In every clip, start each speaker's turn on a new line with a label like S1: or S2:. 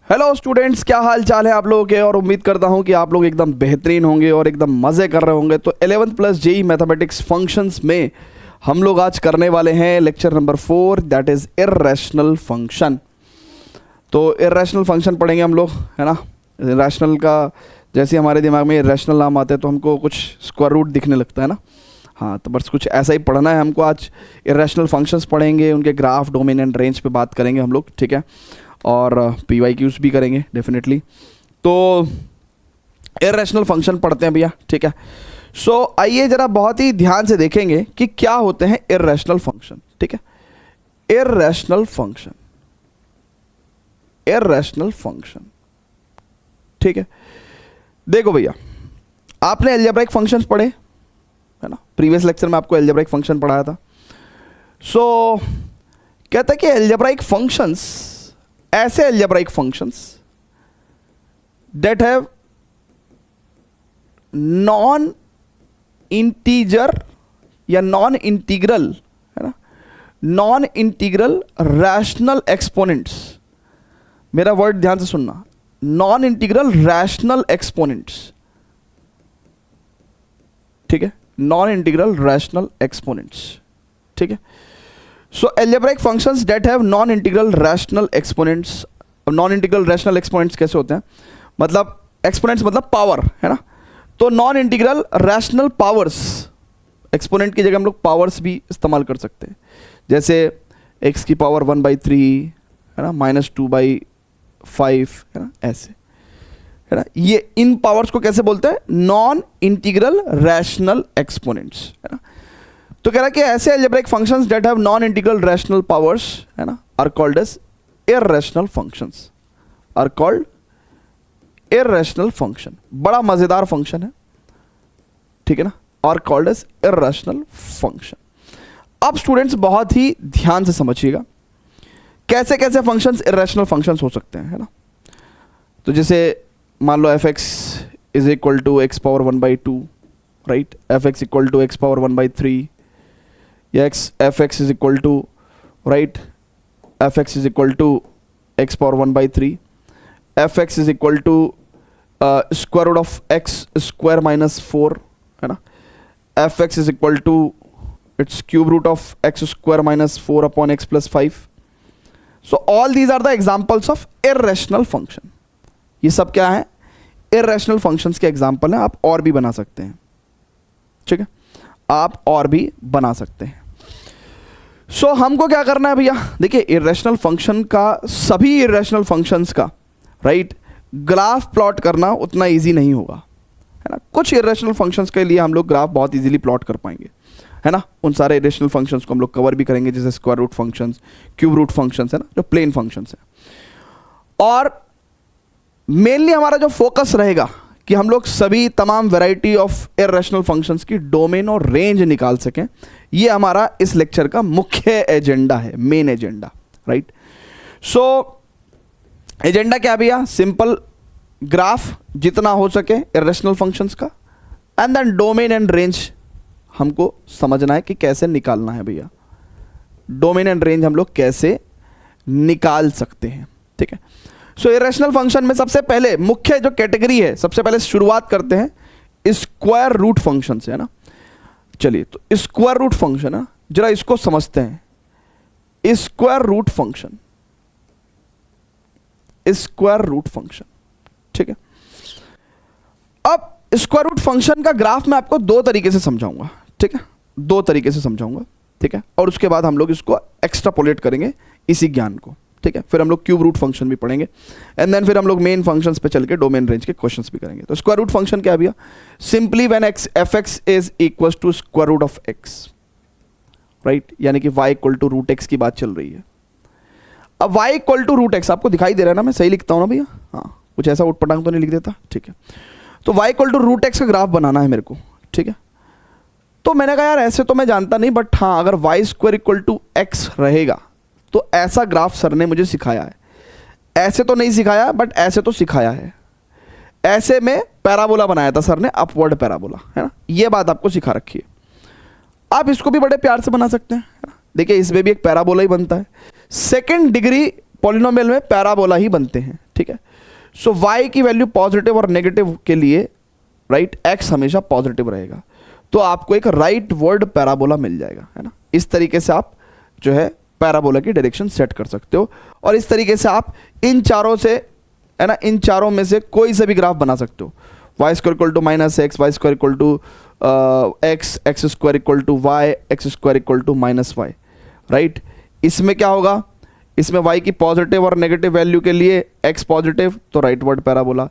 S1: Hello students, क्या हाल चाल है आप लोगों के। और उम्मीद करता हूं कि आप लोग एकदम बेहतरीन होंगे और एकदम मज़े कर रहे होंगे। तो 11th plus JEE mathematics functions में हम लोग आज करने वाले हैं lecture number 4, that is irrational function. तो इर्रेशनल फंक्शन पढ़ेंगे हम लोग, है ना। रैशनल का जैसे हमारे दिमाग में इर्रेशनल नाम आते हैं तो हमको कुछ स्क्वायर रूट दिखने लगता है ना। हाँ, तो बस कुछ ऐसा ही पढ़ना है हमको। आज इर्रेशनल फंक्शंस पढ़ेंगे, उनके ग्राफ, डोमेन एंड रेंज पे बात करेंगे हम लोग, ठीक है। और PYQs भी करेंगे डेफिनेटली। तो इर्रेशनल फंक्शन पढ़ते हैं भैया, ठीक है। सो आइए ज़रा बहुत ही ध्यान से देखेंगे कि क्या होते हैं इर्रेशनल फंक्शन, ठीक है। इर्रेशनल फंक्शन, इर्रेशनल फंक्शन, ठीक है। देखो भैया, आपने अलजेब्राइक फंक्शंस पढ़े है ना, प्रीवियस लेक्चर में आपको अलजेब्राइक फंक्शन पढ़ाया था। सो कहता है कि अलजेब्राइक फंक्शंस, ऐसे algebraic functions that have non integer या नॉन इंटीग्रल, है ना, नॉन इंटीग्रल रैशनल एक्सपोनेंट्स। मेरा वर्ड ध्यान से सुनना, नॉन इंटीग्रल रैशनल एक्सपोनेंट्स, ठीक है, नॉन इंटीग्रल रैशनल एक्सपोनेंट्स, ठीक है। So algebraic functions that have non integral rational exponents. Non integral rational exponents कैसे होते हैं, मतलब एक्सपोनेंट्स मतलब पावर, है ना। तो non integral rational powers, exponent की जगह हम लोग पावर्स भी इस्तेमाल कर सकते हैं, जैसे x की पावर 1/3, है ना, -2/5, है ना, ऐसे, है ना। ये इन पावर्स को कैसे बोलते हैं, नॉन इंटीग्रल रैशनल एक्सपोनेंट्स, है ना। तो कह रहा है कि ऐसे algebraic functions that have non integral rational powers, है ना, are called as irrational functions, are called irrational function. बड़ा मजेदार फंक्शन है, ठीक है ना, are called as irrational function. अब स्टूडेंट्स बहुत ही ध्यान से समझिएगा कैसे कैसे फंक्शंस इर्रेशनल फंक्शंस हो सकते हैं, है ना। तो जैसे मान लो f(x) is equal to x power 1/2, right, f(x) equal to x power 1/3, या f(x) is equal to, right, f(x) is equal to x power 1/3, f(x) is equal to square root of x square -4, है ना, f(x) is equal to its cube root of x square -4 upon x + 5। So all these are the examples of irrational function. ये सब क्या है, irrational functions के example हैं। आप और भी बना सकते हैं, ठीक है, आप और भी बना सकते हैं। सो हमको क्या करना है भैया, देखिए इर्रेशनल फंक्शन का, सभी इर्रेशनल फंक्शंस का, राइट, ग्राफ प्लॉट करना उतना इजी नहीं होगा, है ना। कुछ इर्रेशनल फंक्शंस के लिए हम लोग ग्राफ बहुत इजीली प्लॉट कर पाएंगे, है ना। उन सारे इर्रेशनल फंक्शंस को हम लोग कवर भी करेंगे, जैसे square root functions, cube root functions, है ना, जो प्लेन फंक्शंस हैं। और मेनली हमारा जो फोकस रहेगा कि हम लोग सभी तमाम वैरायटी ऑफ इर्रेशनल फंक्शंस की डोमेन और रेंज निकाल सकें। ये हमारा इस लेक्चर का मुख्य एजेंडा है, main agenda, right. So agenda क्या भैया, सिंपल ग्राफ जितना हो सके इर्रेशनल फंक्शंस का, and then domain and range हमको समझना है कि कैसे निकालना है भैया। डोमेन एंड रेंज हम लोग कैसे निकाल सकते हैं, ठीक है। सो इर्रेशनल फंक्शन में सबसे पहले मुख्य जो कैटेगरी है, सबसे पहले शुरुआत करते हैं स्क्वायर रूट फंक्शन से, है ना। चलिए, तो स्क्वायर रूट फंक्शन है, जरा इसको समझते हैं। Square root function, square root function, ठीक है। अब स्क्वायर रूट फंक्शन का ग्राफ मैं आपको दो तरीके से समझाऊंगा, ठीक है, दो तरीके से समझाऊंगा, ठीक है। और उसके बाद हम लोग इसको एक्स्ट्रापोलेट करेंगे इसी ज्ञान को, ठीक है। फिर हम लोग क्यूब रूट फंक्शन भी पढ़ेंगे, एंड देन फिर हम लोग मेन फंक्शंस पे चल के डोमेन रेंज के क्वेश्चंस भी करेंगे। तो स्क्वायर रूट फंक्शन क्या है भैया, simply when f(x) is equal to square root of x, right, यानी कि y equal to root x की बात चल रही है। अब y equal to root x आपको दिखाई दे रहा है ना, मैं सही लिखता हूँ ना भैया, हाँ, कुछ ऐसा उटपटांग तो नहीं लिख देता, ठीक है। तो y equal to root x का ग्राफ बनाना है मेरे को, ठीक है। तो मैंने कहा यार ऐसे तो मैं जानता नहीं, बट हाँ, अगर y square equal to x रहेगा तो ऐसा ग्राफ सर ने मुझे सिखाया है। ऐसे तो नहीं सिखाया, बट ऐसे तो सिखाया है। ऐसे में पैराबोला बनाया था सर ने, अपवर्ड पैराबोला, है ना, ये बात आपको सिखा रखी है। आप इसको भी बड़े प्यार से बना सकते हैं, है ना। देखिए इसमें भी एक पैराबोला ही बनता है। सेकंड डिग्री पॉलिनोमियल में पैराबोला ही बनते हैं, ठीक है। सो y की वैल्यू पॉजिटिव और नेगेटिव के लिए राइट x हमेशा पॉजिटिव रहेगा, तो आपको एक राइट वर्ड पैराबोला मिल जाएगा, है ना। इस तरीके से आप जो है पैराबोला की डायरेक्शन सेट कर सकते हो, और इस तरीके से आप इन चारों से, है ना, इन चारों में से कोई से भी ग्राफ बना सकते हो। Y square equal to minus x, y square equal to x, x square equal to y, x square equal to minus y, right. इसमें क्या होगा, इसमें y की पॉजिटिव और नेगेटिव वैल्यू के लिए x पॉजिटिव, तो राइट वर्ड पैराबोला।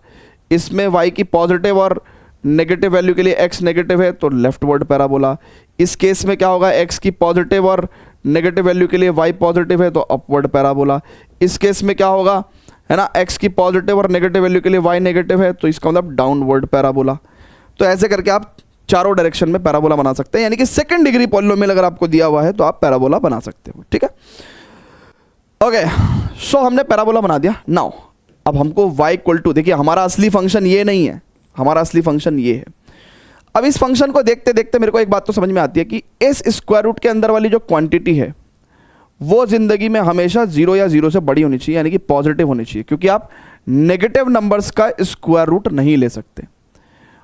S1: इसमें y की पॉजिटिव और नेगेटिव वैल्यू के लिए x नेगेटिव है, तो लेफ्ट वर्ड पैराबोला। इस केस में क्या होगा, x की पॉजिटिव और नेगेटिव वैल्यू के लिए y पॉजिटिव है, तो अपवर्ड पैराबोला। इस केस में क्या होगा, है ना, x की पॉजिटिव और नेगेटिव वैल्यू के लिए y नेगेटिव है, तो इसका मतलब डाउनवर्ड पैराबोला। तो ऐसे करके आप चारों डायरेक्शन में पैराबोला बना सकते हैं, यानी कि सेकंड डिग्री पॉलिनोमियल अगर आपको दिया हुआ है तो आप पैराबोला बना सकते हो, ठीक है। ओके, सो हमने पैराबोला बना दिया। नाउ अब हमको y इक्वल टू, देखिए हमारा असली फंक्शन ये नहीं है, हमारा असली फंक्शन ये है। अब इस फंक्शन को देखते देखते मेरे को एक बात तो समझ में आती है कि इस स्क्वायर रूट के अंदर वाली जो क्वांटिटी है वो जिंदगी में हमेशा 0 या 0 से बड़ी होनी चाहिए, यानी कि पॉजिटिव होनी चाहिए, क्योंकि आप नेगेटिव नंबर्स का स्क्वायर रूट नहीं ले सकते,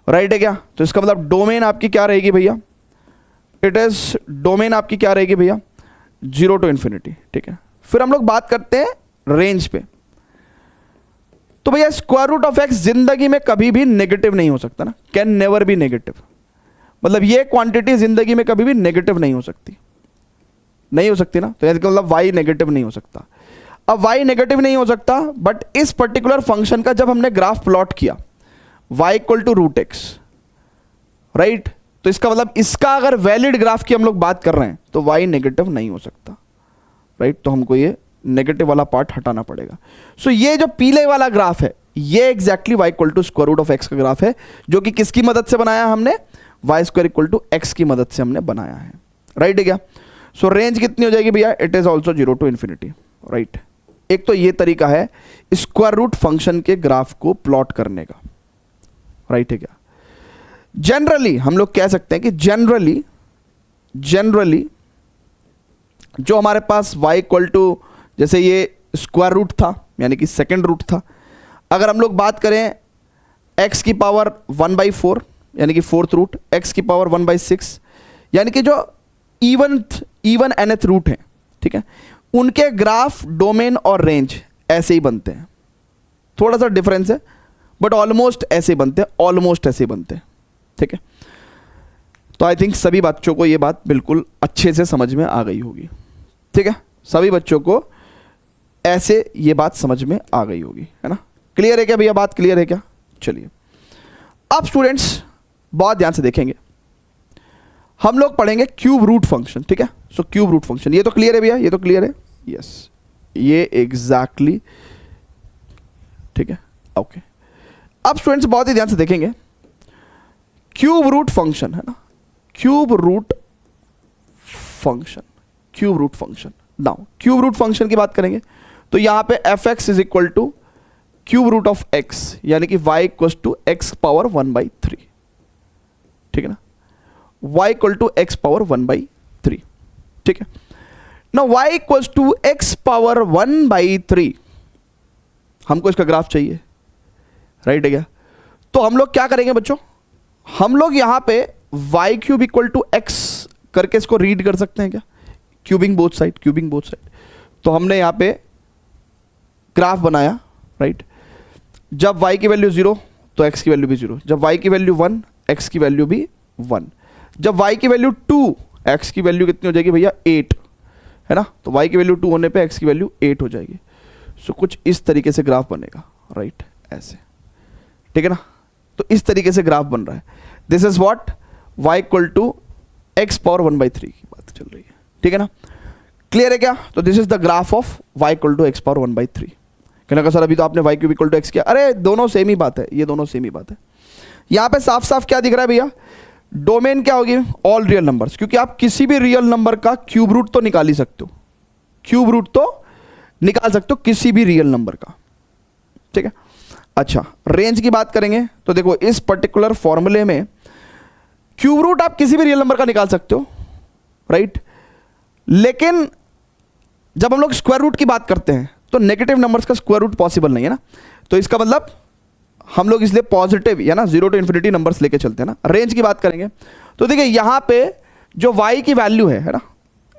S1: राइट है क्या। तो इसका मतलब डोमेन आपकी क्या रहेगी भैया, इट इज डोमेन आपकी क्या रहेगी भैया, 0 टू इन्फिनिटी, ठीक है। फिर हम लोग बात करते हैं रेंज पे। तो भैया स्क्वायर रूट ऑफ एक्स जिंदगी में कभी भी नेगेटिव नहीं हो सकता ना, कैन नेवर बी नेगेटिव, मतलब ये क्वांटिटी जिंदगी में कभी भी नेगेटिव नहीं हो सकती, नहीं हो सकती ना। तो इसका मतलब y नेगेटिव नहीं हो सकता। अब y नेगेटिव नहीं हो सकता, बट इस पर्टिकुलर फंक्शन का जब हमने ग्राफ प्लॉट किया y equal to root x, right, तो इसका मतलब इसका अगर वैलिड ग्राफ की हम लोग बात कर रहे हैं तो y नेगेटिव नहीं हो सकता, राइट। तो हमको ये नेगेटिव वाला पार्ट हटाना पड़ेगा। सो ये जो पीले वाला ग्राफ है ये exactly y equal to square root of x का ग्राफ है, जो कि किसकी मदद से बनाया हमने, y square equal to x की मदद से हमने बनाया है, राइट है क्या। सो रेंज कितनी हो जाएगी भैया, it is also 0 to infinity, right. एक तो ये तरीका है स्क्वायर रूट फंक्शन के ग्राफ को प्लॉट करने का, राइट है क्या। जनरली हम लोग कह सकते हैं कि जनरली जो हमारे पास y इक्वल टू, जैसे ये स्क्वायर रूट था यानी कि सेकेंड रूट था, अगर हम लोग बात करें x की पावर 1/4 यानी कि फोर्थ रूट, x की पावर 1/6 यानी कि जो इवन nth रूट है, ठीक है, उनके ग्राफ डोमेन और रेंज ऐसे ही बनते हैं, थोड़ा सा डिफरेंस है बट ऑलमोस्ट ऐसे बनते हैं, ठीक है। तो आई थिंक सभी बच्चों को ये बात बिल्कुल अच्छे से समझ में आ गई होगी, ठीक है। सभी बच्चों को ऐसे ये बात समझ में आ गई होगी, है ना। क्लियर है क्या भैया, बात क्लियर है क्या। चलिए अब स्टूडेंट्स बहुत ध्यान से देखेंगे, हम लोग पढ़ेंगे क्यूब रूट फंक्शन, ठीक है। सो क्यूब रूट फंक्शन, ये तो क्लियर है भैया, ये तो क्लियर है, यस ये एग्जैक्टली, ठीक है, ओके। अब स्टूडेंट्स बहुत ही ध्यान से देखेंगे क्यूब रूट फंक्शन, है ना, cube root function. Now cube root function की बात करेंगे तो यहां पे f x is equal to cube root of x, यानी कि y equal to x power 1/3, ठीक है ना, y equal to x power 1/3, ठीक है ना। y equal to x power 1/3 हमको इसका ग्राफ चाहिए, राइट है क्या। तो हम लोग क्या करेंगे बच्चों, हम लोग यहां पे y cube equal to x करके इसको रीड कर सकते हैं क्या, क्यूबिंग बोथ साइड। तो हमने यहां पे ग्राफ बनाया, राइट। जब y की वैल्यू 0 तो x की वैल्यू भी 0, जब y की वैल्यू 1 x की वैल्यू भी 1, जब y की वैल्यू 2 x की वैल्यू कितनी हो जाएगी भैया 8, है ना। तो y की वैल्यू 2 होने पे x की वैल्यू 8 हो जाएगी। सो कुछ इस तरीके से ग्राफ बनेगा, राइट, ऐसे, ठीक है ना। तो इस तरीके से ग्राफ बन रहा है, this is what y equal to x power 1/3 की बात चल रही है, ठीक है ना। क्लियर है क्या। तो this is the graph of y equal to x power 1/3। कहना का सर अभी तो आपने y cube equal to x किया, अरे दोनों सेम ही बात है, ये दोनों सेम ही बात है। यहां पे साफ साफ क्या दिख रहा है भैया, डोमेन क्या होगी, ऑल रियल नंबर्स, क्योंकि आप किसी भी रियल नंबर का क्यूब रूट तो निकाल ही सकते हो, क्यूब रूट तो निकाल सकते हो किसी भी रियल नंबर का, ठीक है। अच्छा रेंज की बात करेंगे तो देखो इस पर्टिकुलर फॉर्मूले में क्यूब रूट आप किसी भी रियल नंबर का निकाल सकते हो, राइट। लेकिन जब हम लोग स्क्वायर रूट की बात करते हैं तो नेगेटिव नंबर्स का स्क्वायर रूट पॉसिबल नहीं है ना, तो इसका मतलब हम लोग इसलिए पॉजिटिव या ना 0 to इन्फिनिटी नंबर्स लेके चलते हैं ना। रेंज की बात करेंगे तो देखिए यहाँ पे जो y की वैल्यू है ना,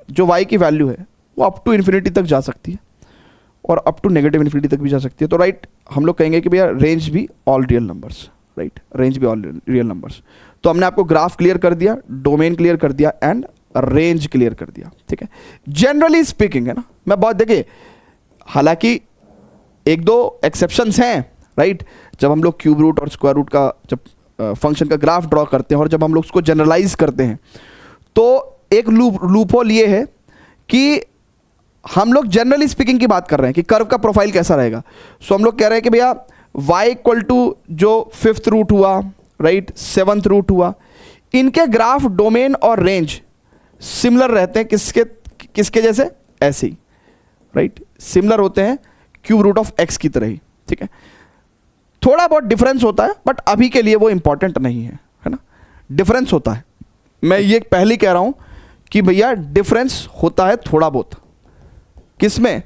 S1: जो y की वैल्यू है वो अप टू इन्फिनिटी तक जा सकती है और अप टू नेगेटिव इन्फिनिटी तक भी जा सकती है। तो राइट हम लोग कहेंगे कि भैया रेंज भी all real numbers, right, range भी ऑल रियल नंबर्स। तो हमने आपको ग्राफ क्लियर कर दिया, डोमेन क्लियर कर दिया एंड रेंज क्लियर कर दिया, ठीक है। जनरली स्पीकिंग है ना, मैं बहुत देखिए, हालांकि एक दो एक्सेप्शंस हैं, राइट, जब हम लोग क्यूब रूट और स्क्वायर रूट का जब फंक्शन का ग्राफ ड्रॉ करते हैं और जब हम लोग उसको जनरलाइज करते हैं तो एक लूपहोल ये है कि हम लोग जनरली स्पीकिंग की बात कर रहे हैं कि कर्व का प्रोफाइल कैसा रहेगा। सो हम लोग कह रहे हैं कि भैया y इक्वल टू जो 5th रूट हुआ, राइट, 7th रूट हुआ, इनके ग्राफ डोमेन और रेंज सिमिलर रहते हैं, किसके जैसे, ऐसे ही, राइट, सिमिलर होते हैं क्यूब रूट ऑफ x की तरह ही, ठीक है। थोड़ा बहुत डिफरेंस होता है बट अभी के लिए वो इंपॉर्टेंट नहीं है, है ना, डिफरेंस होता है। मैं ये पहले ही कह रहा हूं कि भैया डिफरेंस होता है थोड़ा बहुत, किसमें,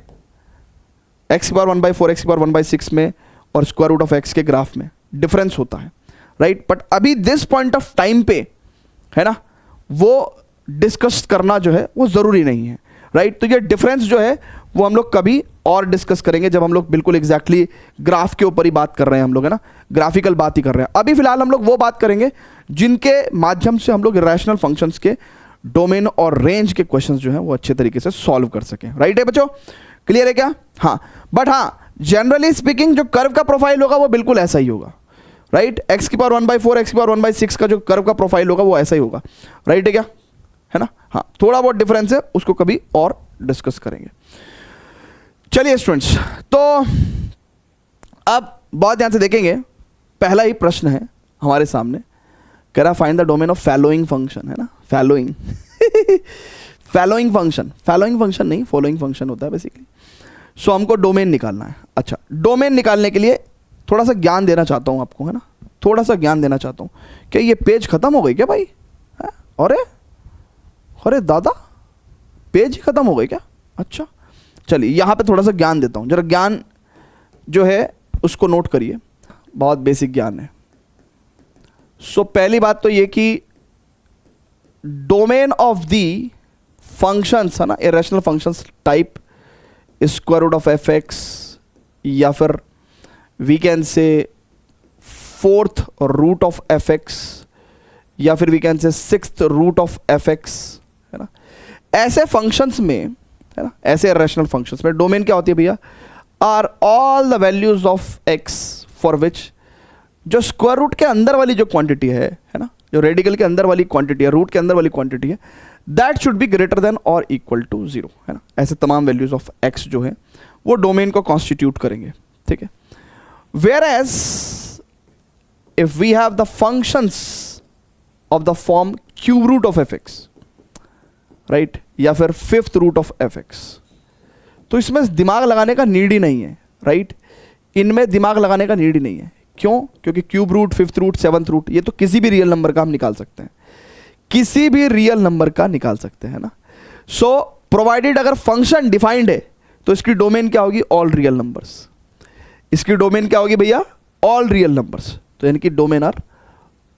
S1: x की पावर 1/4 x की पावर 1/6 में और स्क्वायर रूट ऑफ x के ग्राफ में डिफरेंस होता है, राइट। बट अभी दिस पॉइंट ऑफ टाइम पे, है ना, वो डिस्कस करना जो है वो ज़रूरी नहीं है, राइट। तो ये डिफरेंस जो है वो हम लोग कभी और डिस्कस करेंगे जब हम लोग बिल्कुल एग्जैक्टली ग्राफ के ऊपर ही बात कर रहे हैं, हम लोग, है ना, ग्राफिकल बात ही कर रहे हैं। अभी फिलहाल हम लोग वो बात करेंगे जिनके माध्यम से हम लोग रैशनल फंक्शंस के डोमेन और रेंज के क्वेश्चंस जो हैं वो अच्छे तरीके से सॉल्व कर सकें, राइट है बच्चों, क्लियर है क्या? हाँ, बट हाँ, जनरली स्पीकिंग जो कर्व का प्रोफाइल होगा वो बिल्कुल ऐसा ही होगा, राइट। x की पावर 1/4 x की पावर 1/6 का जो कर्व का प्रोफाइल होगा वो ऐसा ही होगा, राइट है क्या, है ना। हाँ, थोड़ा बहुत डिफरेंस है, उसको कभी और डिस्कस करेंगे। चलिए स्टूडेंट्स, तो अब बहुत ध्यान से देखेंगे, पहला ही प्रश्न है हमारे सामने, कह रहा find the domain of following function, है ना, फॉलोइंग फॉलोइंग फंक्शन नहीं, फॉलोइंग फंक्शन होता है बेसिकली। सो हमको डोमेन निकालना है। अच्छा, डोमेन निकालने के लिए थोड़ा सा ज्ञान देना चाहता हूँ आपको, है ना, थोड़ा सा ज्ञान देना चाहता हूँ। क्या ये पेज खत्म हो गई क्या भाई? अरे दादा, पेज ही खत्म हो गई क्या? अच्छा, चलिए यहाँ पे थोड़ा सा ज्ञान देता हूँ, जरा ज्ञान जो है उसको नोट करिए, बहुत बेसिक ज्ञान है। सो पहली बात तो ये कि डोमेन ऑफ दी फंक्शंस, है ना, irrational functions type square root of F x, या फिर वी कैन से 4th root of F x, या फिर वी कैन से 6th root of F x, है ना। ऐसे फंक्शंस में, है ना, ऐसे इरेशनल फंक्शंस में डोमेन क्या होती है भैया? Are all the values of x for which जो स्क्वायर रूट के अंदर वाली जो क्वांटिटी है ना, जो रेडिकल के अंदर वाली क्वांटिटी है, रूट के अंदर वाली क्वांटिटी है, that should be greater than और इक्वल टू 0, है ना। ऐसे तमाम वैल्यूज ऑफ एक्स जो है वो डोमेन को कॉन्स्टिट्यूट करेंगे, ठीक है। Whereas if we have the functions of the form cube root of F x, right, या फिर 5th root of F x, तो इसमें दिमाग लगाने का नीड ही नहीं है, राइट। इनमें दिमाग लगाने का नीड ही नहीं है। क्यों? क्योंकि cube root, 5th root, 7th root, ये तो किसी भी रियल नंबर का हम निकाल सकते हैं, किसी भी रियल नंबर का निकाल सकते हैं ना। सो प्रोवाइडेड अगर फंक्शन डिफाइंड है तो इसकी डोमेन क्या होगी? All real numbers. इसकी डोमेन क्या होगी भैया? All real numbers. तो यानी कि domain are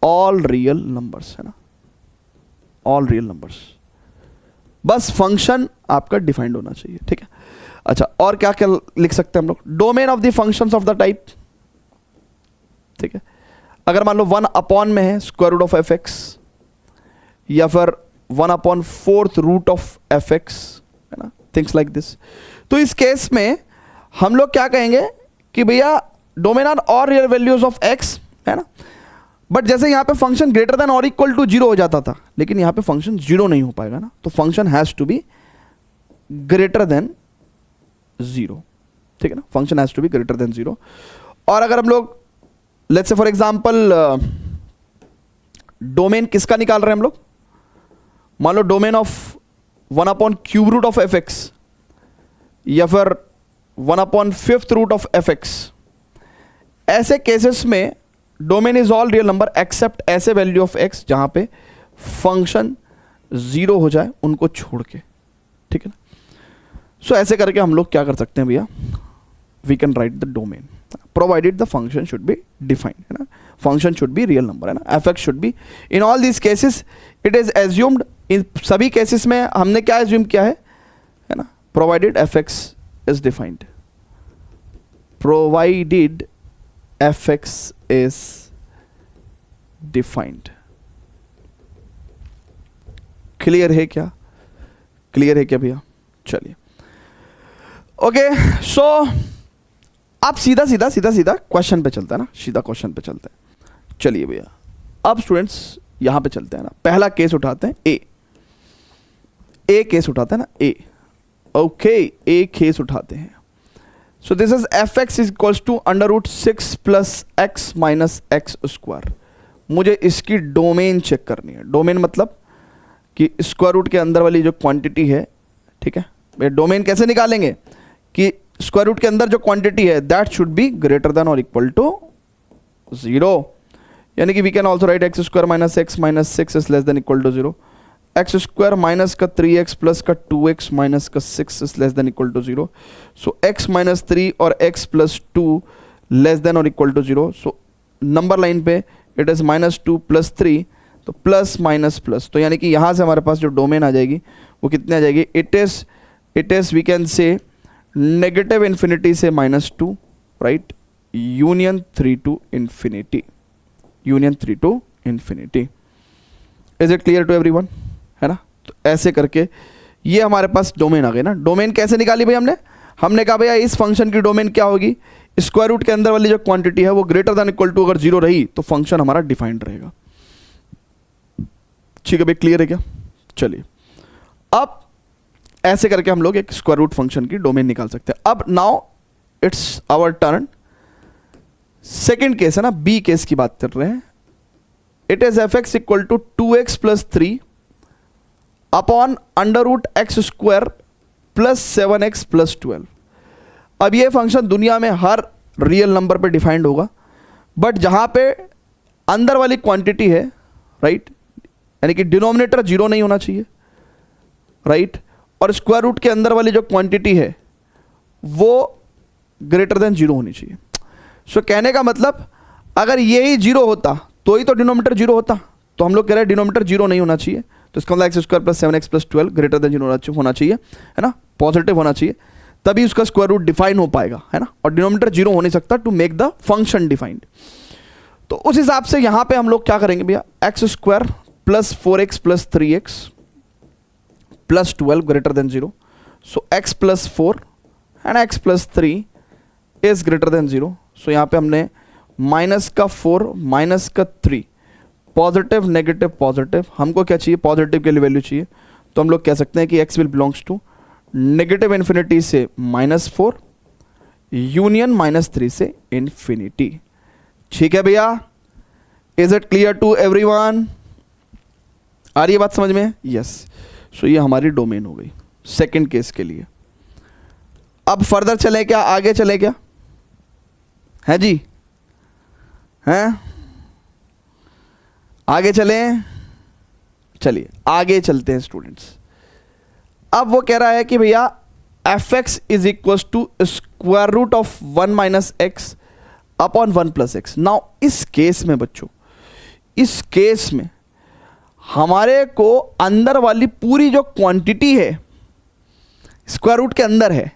S1: all real numbers, है ना, ऑल रियल नंबर्स। बस फंक्शन आपका डिफाइंड होना चाहिए, ठीक है। अच्छा, और क्या क्या लिख सकते हैं हम लोग? Domain of the functions of the type, ठीक है। अगर मान लो 1 में है square root of F x, या फिर 1/4 रूट ऑफ एफ एक्स, है ना, थिंग्स लाइक दिस। तो इस केस में हम लोग क्या कहेंगे कि भैया domain are all real values of x, है ना। बट जैसे यहाँ पे फंक्शन ग्रेटर देन और इक्वल टू 0 हो जाता था, लेकिन यहाँ पे फंक्शन 0 नहीं हो पाएगा ना, तो function has to be greater than 0, ठीक है ना, function has to be greater than 0। और अगर हम लोग let's say for example domain किसका निकाल रहे हैं हम लोग, मान लो डोमेन ऑफ 1/क्यूब रूट ऑफ एफ एक्स, या फिर 1/5th root of F X, ऐसे केसेस में domain is all real number except ऐसे वैल्यू ऑफ एक्स जहां पे फंक्शन 0 हो जाए, उनको छोड़ के, ठीक है ना। सो ऐसे करके हम लोग क्या कर सकते हैं भैया, we can write the domain provided the function should be defined, है ना, function should be real number, है ना, F X should be in all this cases it is assumed, इन सभी केसेस में हमने क्या एज्यूम किया है ना, provided F x is defined, provided F x is defined. Clear है क्या, क्लियर है क्या भैया? चलिए ओके, सो अब सीधा क्वेश्चन पे चलता है ना, सीधा क्वेश्चन पे चलते हैं। चलिए भैया अब स्टूडेंट्स यहां पे चलते हैं ना, पहला केस उठाते हैं ए केस उठाते हैं ना, ए ओके, ए केस उठाते हैं। So this is f x is equals to √6 plus x minus x square. मुझे इसकी डोमेन चेक करनी है। डोमेन मतलब कि स्क्वायर रूट के अंदर वाली जो क्वांटिटी है, ठीक है भैया, डोमेन कैसे निकालेंगे कि स्क्वायर रूट के अंदर जो क्वांटिटी है that should be greater than और इक्वल टू 0, यानी कि we can also write x square minus x minus 6 is less than equal to 0, x square minus का 3x प्लस का 2x माइनस का 6 is less than equal to 0। So x minus 3 और x plus 2 less than और equal to 0। So number line पे it is -2 plus 3, तो plus minus plus, तो यानी कि यहाँ से हमारे पास जो डोमेन आ जाएगी वो कितनी आ जाएगी, it is we can say negative infinity से -2, right, union 3 to infinity, union 3 to infinity. Is it clear to everyone, है ना? तो ऐसे करके ये हमारे पास डोमेन आ गई ना। डोमेन कैसे निकाली भाई हमने कहा भैया इस फंक्शन की डोमेन क्या होगी, स्क्वायर रूट के अंदर वाली जो क्वांटिटी है वो ग्रेटर देन इक्वल टू अगर 0 रही तो फंक्शन हमारा डिफाइंड रहेगा। ठीक है भाई, क्लियर है क्या? चलिए अब ऐसे करके हम लोग एक स्क्वायर रूट फंक्शन की डोमेन निकाल सकते हैं। अब now it's our turn, second case है ना, बी केस की बात कर रहे हैं। It is f x equal to 2x plus 3 upon √x square plus 7x plus 12। अब ये फंक्शन दुनिया में हर रियल नंबर पे डिफाइंड होगा, बट जहां पे अंदर वाली क्वांटिटी है, राइट, यानी कि डिनोमिनेटर 0 नहीं होना चाहिए, राइट, और स्क्वायर रूट के अंदर वाली जो क्वांटिटी है वो ग्रेटर देन 0 होनी चाहिए। सो कहने का मतलब अगर ये ही 0 होता तो ही तो डिनोमिनेटर 0 होता, तो हम लोग कह रहे हैं डिनोमिनेटर 0 नहीं होना चाहिए, तो इसका मतलब x square plus 7x plus 12 greater than 0 होना चाहिए, है ना, पॉजिटिव होना चाहिए, तभी उसका स्क्वायर रूट डिफाइन हो पाएगा, है ना, और डिनोमिनेटर 0 हो नहीं सकता to make the function defined. तो उस हिसाब से यहां पे हम लोग क्या करेंगे भैया, x square plus 4x plus 3x plus 12 greater than 0, so x plus 4 and x plus 3 is greater than 0। सो यहाँ पे हमने माइनस का 4 माइनस का 3, पॉजिटिव नेगेटिव पॉजिटिव, हमको क्या चाहिए, पॉजिटिव के लिए वैल्यू चाहिए, तो हम लोग कह सकते हैं कि x will belongs to negative infinity से -4 यूनियन -3 से इन्फिनिटी। ठीक है भैया, is it clear to everyone? आ रही है बात समझ में? यस। सो ये हमारी डोमेन हो गई सेकंड केस के लिए। अब फर्दर चले क्या, आगे चले क्या, है जी, हैं, आगे चले, चलिए आगे चलते हैं स्टूडेंट्स। अब वो कह रहा है कि भैया F x is equal to square root of 1 minus x upon 1 plus x. Now इस केस में बच्चों, इस केस में हमारे को अंदर वाली पूरी जो क्वांटिटी है स्क्वायर रूट के अंदर है,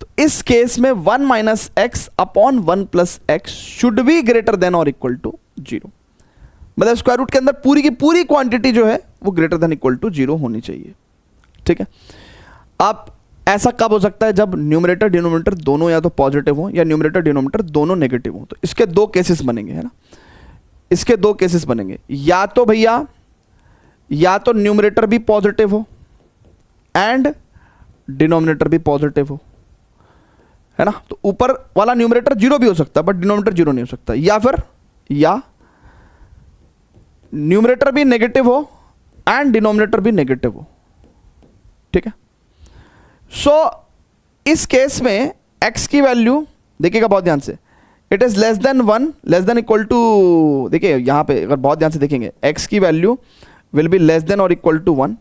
S1: तो इस केस में 1 minus x upon 1 plus x should be greater than और इक्वल टू 0। मतलब स्क्वायर रूट के अंदर पूरी की पूरी क्वांटिटी जो है वो ग्रेटर देन इक्वल टू 0 होनी चाहिए। ठीक है, अब ऐसा कब हो सकता है, जब न्यूमरेटर डिनोमिनेटर दोनों या तो पॉजिटिव हो या न्यूमरेटर डिनोमिनेटर दोनों नेगेटिव हो। तो इसके दो केसेस बनेंगे, है ना, इसके दो केसेस बनेंगे, या तो भैया या तो न्यूमरेटर भी पॉजिटिव हो एंड डिनोमिनेटर भी पॉजिटिव हो, है ना, तो ऊपर वाला न्यूमरेटर 0 भी हो सकता है बट डिनोमिनेटर 0 नहीं हो सकता, या फिर या न्यूमरेटर भी नेगेटिव हो एंड डिनोमिनेटर भी नेगेटिव हो। ठीक है, सो इस केस में x की वैल्यू देखिएगा बहुत ध्यान से, it is less than 1 less than equal to, देखिए यहां पे अगर बहुत ध्यान से देखेंगे x की value will B less than और इक्वल टू 1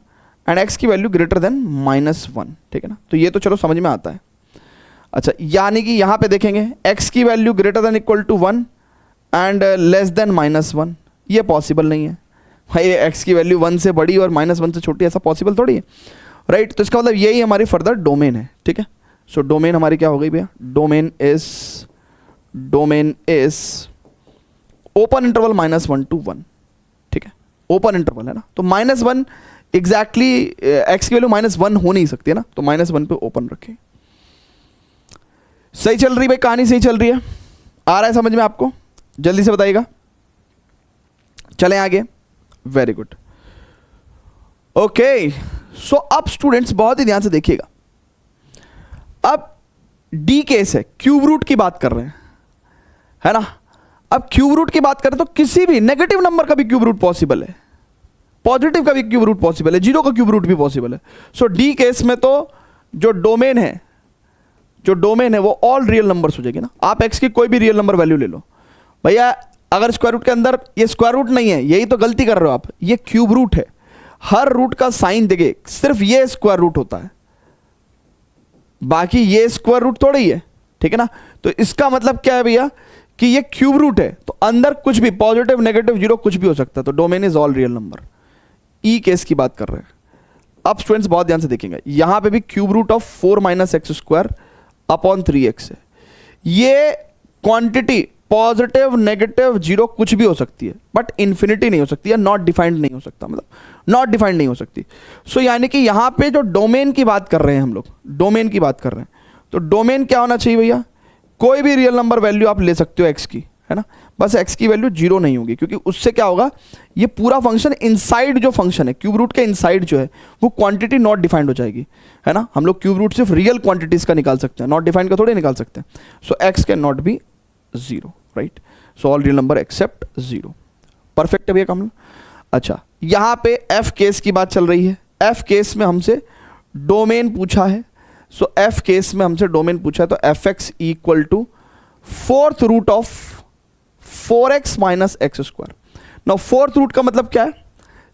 S1: एंड x की वैल्यू ग्रेटर देन -1, ठीक है ना। तो ये तो चलो समझ में आता है। अच्छा, यानी कि यहाँ पे देखेंगे x की value greater than equal to 1 and less than -1, ये पॉसिबल नहीं है भाई। x की वैल्यू 1 से बड़ी और -1 से छोटी, ऐसा पॉसिबल थोड़ी है, राइट। तो इसका मतलब यही हमारी फर्दर डोमेन है, ठीक है। सो डोमेन हमारी क्या हो गई भैया, domain is open interval -1 to 1, ठीक है, ओपन इंटरवल है ना। तो -1 एग्जैक्टली x की वैल्यू -1 हो नहीं सकती है ना, तो -1 पे ओपन रखें। सही चल रही भाई, कहानी सही चल रही है, आ रहा है समझ में आपको, जल्दी से बताइएगा। चलें आगे, वेरी गुड। ओके, सो अब स्टूडेंट्स बहुत ही ध्यान से देखिएगा। अब डी केस है, क्यूब रूट की बात कर रहे हैं, है ना। अब क्यूब रूट की बात करें तो किसी भी नेगेटिव नंबर का भी क्यूब रूट पॉसिबल है, पॉजिटिव का भी क्यूब रूट पॉसिबल है, जीरो का क्यूब रूट भी पॉसिबल है। सो डी केस में तो जो डोमेन है वो ऑल रियल नंबर्स हो जाएगी ना। आप एक्स की कोई भी रियल नंबर वैल्यू ले लो भैया, अगर स्क्वायर रूट के अंदर ये स्क्वायर रूट नहीं है, यही तो गलती कर रहे हो आप, ये क्यूब रूट है। हर रूट का साइन देखिए, सिर्फ ये स्क्वायर रूट होता है, बाकी ये स्क्वायर रूट थोड़ा ही है, ठीक है ना। तो इसका मतलब क्या है भैया कि ये क्यूब रूट है, तो अंदर कुछ भी पॉजिटिव नेगेटिव जीरो कुछ भी हो सकता है। तो domain is all real number, E case की बात कर रहे हैं। अब स्टूडेंट्स बहुत ध्यान से देखेंगे, यहां पे भी cube root of 4 - x² upon 3x है। ये क्वांटिटी पॉजिटिव नेगेटिव जीरो कुछ भी हो सकती है, बट इंफिनिटी नहीं हो सकती है, नॉट डिफाइंड नहीं हो सकता, मतलब नॉट डिफाइंड नहीं हो सकती। सो यानी कि यहां पे जो डोमेन की बात कर रहे हैं हम लोग, डोमेन की बात कर रहे हैं, तो डोमेन क्या होना चाहिए भैया, कोई भी रियल नंबर वैल्यू आप ले सकते हो एक्स की, है ना। बस एक्स की वैल्यू जीरो नहीं होगी, क्योंकि उससे क्या होगा, ये पूरा फंक्शन इनसाइड जो फंक्शन है, क्यूब रूट के इनसाइड जो है वो क्वांटिटी नॉट डिफाइंड हो जाएगी, है ना। हम लोग क्यूब रूट सिर्फ रियल क्वांटिटीज का निकाल सकते हैं, नॉट डिफाइंड का थोड़े निकाल सकते हैं। So X can not be zero, right. So all real number except zero, perfect है भैया काम। अच्छा, यहां पे एफ केस की बात चल रही है। एफ केस में हमसे डोमेन पूछा है, सो एफ केस में हमसे डोमेन पूछा है, तो F x equal to 4th root of 4x - x²। Now 4th root का मतलब क्या है,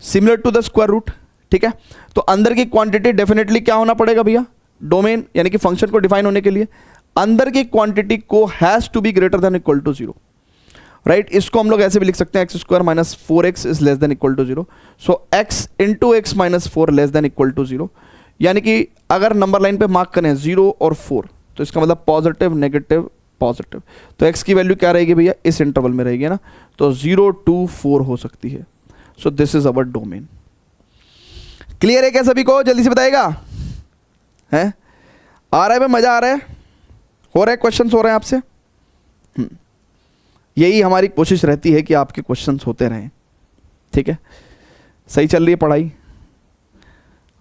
S1: similar to the square root, ठीक है। तो अंदर की क्वांटिटी डेफिनेटली क्या होना पड़ेगा भैया, डोमेन यानी कि फंक्शन को डिफाइन होने के लिए अंदर की क्वांटिटी को has to be greater than equal to 0, right. इसको हम लोग ऐसे भी लिख सकते हैं, x² - 4x is less than equal to 0। So x × x - 4 less than equal to 0, यानी कि अगर नंबर लाइन पे मार्क करें 0 और 4, तो इसका मतलब पॉजिटिव नेगेटिव पॉजिटिव। तो x की वैल्यू क्या रहेगी भैया, इस इंटरवल में रहेगी ना, तो 0 to 4 हो सकती है। So this is our domain. Clear है क्या सभी को, जल्दी से बताएगा, है आ रहा है भाई, मजा आ रहा है, हो रहा है, क्वेश्चंस हो रहे हैं आपसे। यही हमारी कोशिश रहती है कि आपके क्वेश्चंस होते रहें, ठीक है। सही चल रही है पढ़ाई,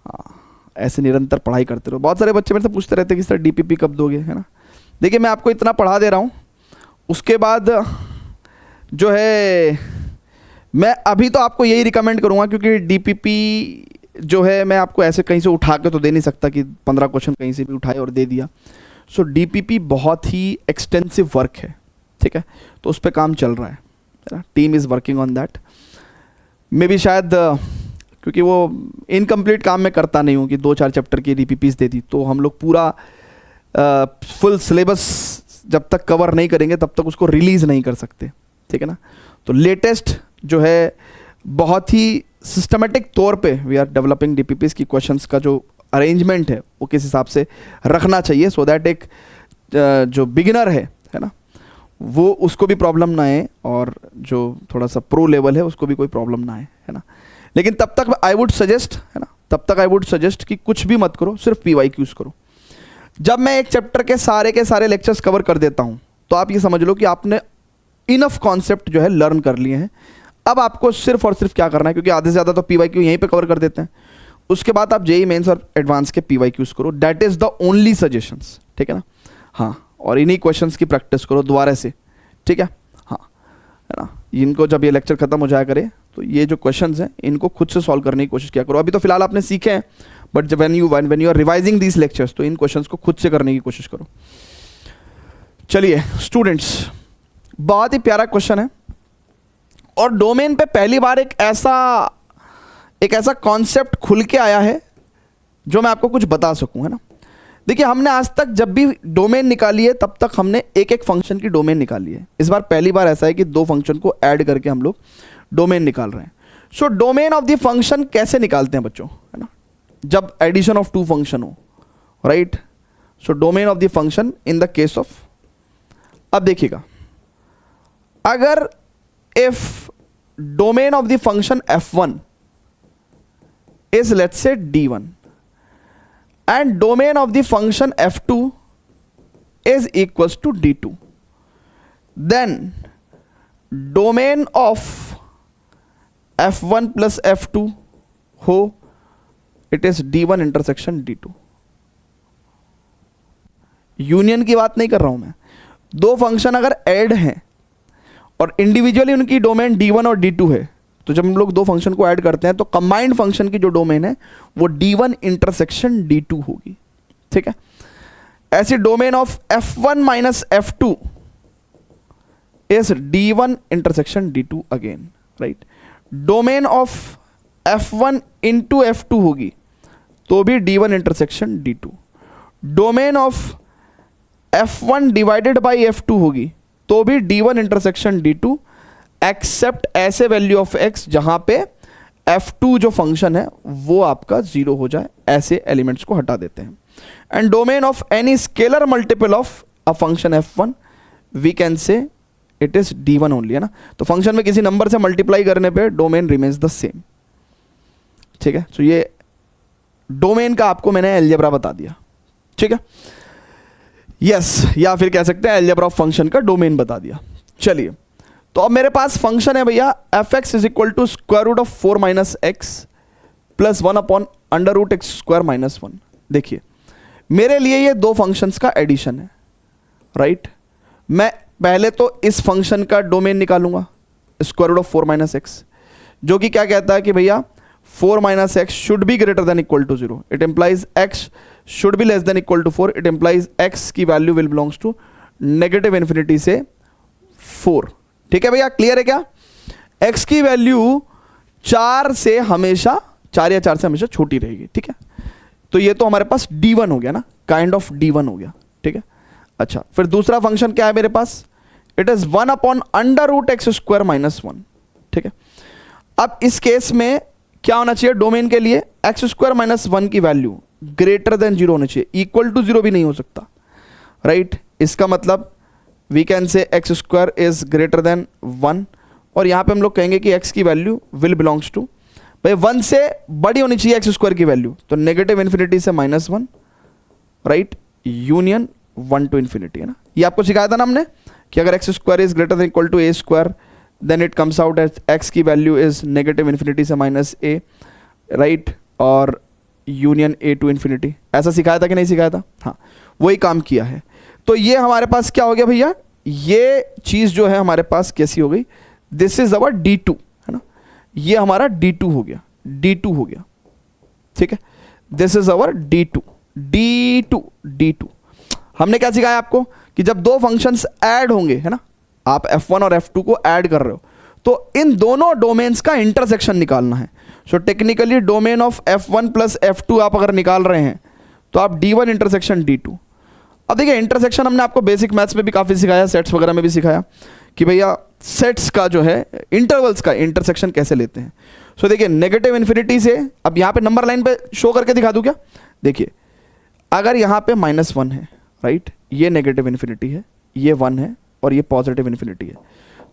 S1: हाँ, ऐसे निरंतर पढ़ाई करते रहो। बहुत सारे बच्चे मेरे से पूछते रहते हैं कि सर डीपीपी कब दोगे, है ना। देखिए मैं आपको इतना पढ़ा दे रहा हूँ, उसके बाद जो है मैं अभी तो आपको यही रिकमेंड करूँगा, क्योंकि डीपीपी जो है मैं आपको ऐसे कहीं से उठा के तो दे नहीं सकता कि 15 क्वेश्चन कहीं से भी उठाए और दे दिया। सो डीपीपी बहुत ही एक्सटेंसिव वर्क है, ठीक है, तो उस पर काम चल रहा है ना, team is working on that. मे भी शायद क्योंकि वो इनकम्प्लीट काम मैं करता नहीं हूँ कि 2-4 चैप्टर की डीपीपीज दे दी, तो हम लोग पूरा फुल सिलेबस जब तक कवर नहीं करेंगे तब तक उसको रिलीज़ नहीं कर सकते, ठीक है ना। तो लेटेस्ट जो है बहुत ही सिस्टमेटिक तौर पे वी आर डेवलपिंग डीपीपीज की क्वेश्चंस का जो अरेंजमेंट है वो किस हिसाब से रखना चाहिए, सो दैट एक जो बिगिनर है ना, वो उसको भी प्रॉब्लम ना आए, और जो थोड़ा सा प्रो लेवल है उसको भी कोई प्रॉब्लम ना आए, है ना। लेकिन तब तक आई वुड सजेस्ट, है ना, तब तक आई वुड सजेस्ट कि कुछ भी मत करो, सिर्फ PYQs करो। जब मैं एक चैप्टर के सारे लेक्चर्स कवर कर देता हूँ, तो आप ये समझ लो कि आपने इनफ कॉन्सेप्ट जो है लर्न कर लिए हैं। अब आपको सिर्फ और सिर्फ क्या करना है, क्योंकि आधे से ज़्यादा तो PYQ यहीं पे कवर कर देते हैं, उसके बाद आप JEE मेंस और एडवांस के PYQs करो, that is the only suggestions, ठीक है ना। हाँ, और इन्हीं क्वेश्चंस की प्रैक्टिस करो दोबारा से, ठीक है, हाँ, है ना। इनको जब ये लेक्चर खत्म हो जाया करे तो ये जो क्वेश्चंस हैं इनको खुद से सॉल्व करने की कोशिश किया करो। अभी तो फिलहाल आपने सीखे हैं, but when you are revising these lectures, तो इन क्वेश्चंस को खुद से करने की कोशिश करो। चलिए स्टूडेंट्स, बहुत ही प्यारा क्वेश्चन है, और डोमेन पे पहली बार एक ऐसा कॉन्सेप्ट खुल के आया है जो मैं आपको कुछ बता सकूं, है ना। देखिए हमने आज तक जब भी डोमेन निकाली है तब तक हमने एक एक फंक्शन की डोमेन निकाली है। इस बार पहली बार ऐसा है कि दो फंक्शन को ऐड करके हम लोग डोमेन निकाल रहे हैं। So domain of the function कैसे निकालते हैं बच्चों, है ना, जब एडिशन ऑफ टू फंक्शन हो, right. So domain of the function in the case of, अब देखिएगा, अगर if domain of the function f1 is let's say d1 and domain of the function f2 is equals to d2, then domain of f1 plus f2 हो it is d1 intersection d2। Union की बात नहीं कर रहा हूं मैं, दो function अगर ऐड हैं और इंडिविजुअली उनकी डोमेन d1 और d2 है, तो जब हम लोग दो फंक्शन को ऐड करते हैं तो कंबाइंड फंक्शन की जो डोमेन है वो d1 इंटरसेक्शन d2 होगी, ठीक है। ऐसी domain of f1 minus f2 is d1 intersection d2 again, right. Domain of f1 into f2 होगी तो भी d1 intersection d2। Domain of f1 divided by f2 होगी तो भी d1 इंटरसेक्शन d2, एक्सेप्ट ऐसे वैल्यू ऑफ x जहां पे f2 जो फंक्शन है वो आपका 0 हो जाए, ऐसे एलिमेंट्स को हटा देते हैं। And domain of any scalar multiple of a function f1 we can say it is d1 only, है ना। तो फंक्शन में किसी नंबर से मल्टीप्लाई करने पे डोमेन रिमेन्स द सेम, ठीक है। तो ये डोमेन का आपको मैंने अलजेब्रा बता दिया, ठीक है, यस, या फिर कह सकते हैं अलजेब्रा ऑफ फंक्शन का डोमेन बता दिया। चलिए, तो अब मेरे पास फंक्शन है भैया F x is equal to square root of 4 minus X plus 1 upon under root X square minus 1। देखिए मेरे लिए ये दो फंक्शंस का एडिशन है, राइट। मैं पहले तो इस फंक्शन का डोमेन निकालूंगा square root of 4 minus X, जो कि क्या कहता है कि भैया 4 minus X should be greater than equal to 0। It implies X should be less than equal to 4। It implies X की value will belongs to negative infinity से 4, ठीक है भैया, क्लियर है क्या। x की वैल्यू 4 से हमेशा 4 या 4 से हमेशा छोटी रहेगी, ठीक है। तो ये तो हमारे पास d1 हो गया ना, काइंड ऑफ d1 हो गया, ठीक है। अच्छा, फिर दूसरा फंक्शन क्या है मेरे पास, it is 1 upon under root X square minus 1, ठीक है। अब इस केस में क्या होना चाहिए डोमेन के लिए, एक्स स्क्वायर माइनस 1 की वैल्यू ग्रेटर देन 0 होनी चाहिए, इक्वल टू 0 भी नहीं हो सकता, राइट। इसका मतलब we can say X square is greater than 1, और यहाँ पे हम लोग कहेंगे कि x की वैल्यू विल बिलोंग्स टू, भाई 1 से बड़ी होनी चाहिए एक्स स्क्वायर की वैल्यू, तो नेगेटिव इन्फिनिटी से -1, राइट, यूनियन 1 टू इन्फिनिटी, है ना। ये आपको सिखाया था ना हमने कि अगर X square is greater than equal to A square then it comes out as X की वैल्यू इज नेगेटिव इन्फिनिटी से -a, राइट, और यूनियन a टू इन्फिनिटी। ऐसा सिखाया था कि नहीं सिखाया था, हाँ, वही काम किया है। तो ये हमारे पास क्या हो गया भैया, ये चीज जो है हमारे पास कैसी हो गई, दिस इज अवर d2, है ना, ये हमारा d2 हो गया, d2 हो गया, ठीक है। This is our d2। हमने क्या सिखाया आपको कि जब दो फंक्शंस ऐड होंगे, है ना, आप f1 और f2 को ऐड कर रहे हो तो इन दोनों डोमेन्स का इंटरसेक्शन निकालना है। So technically domain of f1 plus f2 आप अगर निकाल रहे हैं तो आप d1 इंटरसेक्शन d2। अब देखिए इंटरसेक्शन हमने आपको बेसिक मैथ्स में भी काफ़ी सिखाया, सेट्स वगैरह में भी सिखाया कि भैया सेट्स का जो है इंटरवल्स का इंटरसेक्शन कैसे लेते हैं। सो देखिए नेगेटिव इन्फिनिटी से, अब यहाँ पे नंबर लाइन पे शो करके दिखा दूँ क्या, देखिए अगर यहाँ पे -1 है, राइट, ये नेगेटिव इन्फिनिटी है, ये 1 है और ये पॉजिटिव इन्फिनिटी है,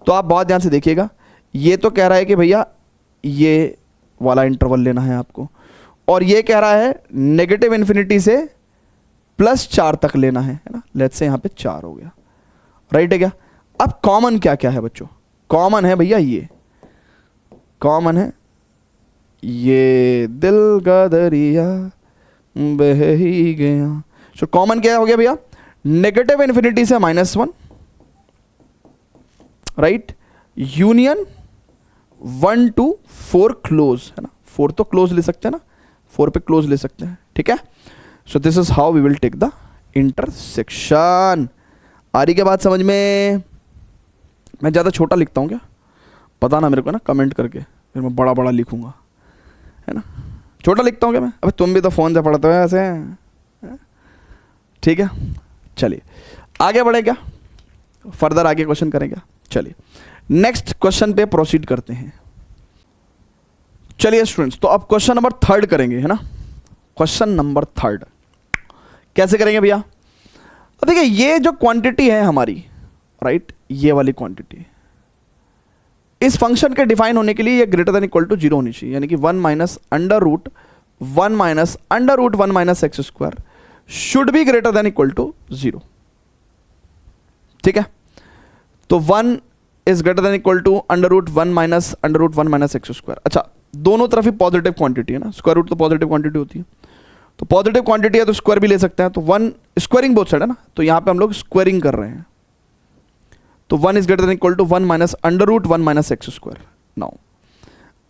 S1: तो आप बहुत ध्यान से देखिएगा, ये तो कह रहा है कि भैया ये वाला इंटरवल लेना है आपको, और ये कह रहा है नेगेटिव इन्फिनिटी से +4 तक लेना है ना। लेट्स से यहाँ पे 4 हो गया, राइट है क्या। अब कॉमन क्या क्या है बच्चों, कॉमन है भैया, ये कॉमन है, ये दिल का दरिया बह ही गया। सो कॉमन क्या हो गया भैया, नेगेटिव इन्फिनिटी से -1, राइट, यूनियन 1 to 4 क्लोज, है ना, 4 तो क्लोज ले सकते हैं ना, 4 पे क्लोज ले सकते हैं, ठीक है। So this is how we will take the intersection. आ रही क्या बात समझ में। मैं ज़्यादा छोटा लिखता हूँ क्या, पता ना मेरे को ना, कमेंट करके फिर मैं बड़ा बड़ा लिखूंगा, है ना। छोटा लिखता हूँ क्या मैं? अबे तुम भी तो फ़ोन से पढ़ते हो ऐसे, ठीक है। चलिए आगे बढ़े क्या, फर्दर आगे क्वेश्चन करें क्या? चलिए नेक्स्ट क्वेश्चन पे प्रोसीड करते हैं। चलिए स्टूडेंट्स, तो अब क्वेश्चन नंबर 3 करेंगे, है ना। क्वेश्चन नंबर 3 कैसे करेंगे भैया? अब देखिए ये जो क्वांटिटी है हमारी, राइट, ये वाली क्वांटिटी इस फंक्शन के डिफाइन होने के लिए ये ग्रेटर देन इक्वल टू 0 होनी चाहिए, यानी कि 1 minus under root 1 minus x square should be greater than equal to 0, ठीक है। तो 1 is greater than equal to under root 1 minus x square. अच्छा, दोनों तरफ ही पॉजिटिव क्वांटिटी है ना, स्क्वायर रूट तो पॉजिटिव क्वांटिटी होती है, तो पॉजिटिव क्वांटिटी है तो स्क्वायर भी ले सकते हैं, तो 1 स्क्वायरिंग बोथ साइड है ना, तो यहां पे हम लोग स्क्वायरिंग कर रहे हैं, तो 1 is greater than equal to 1 minus under root 1 minus x square. Now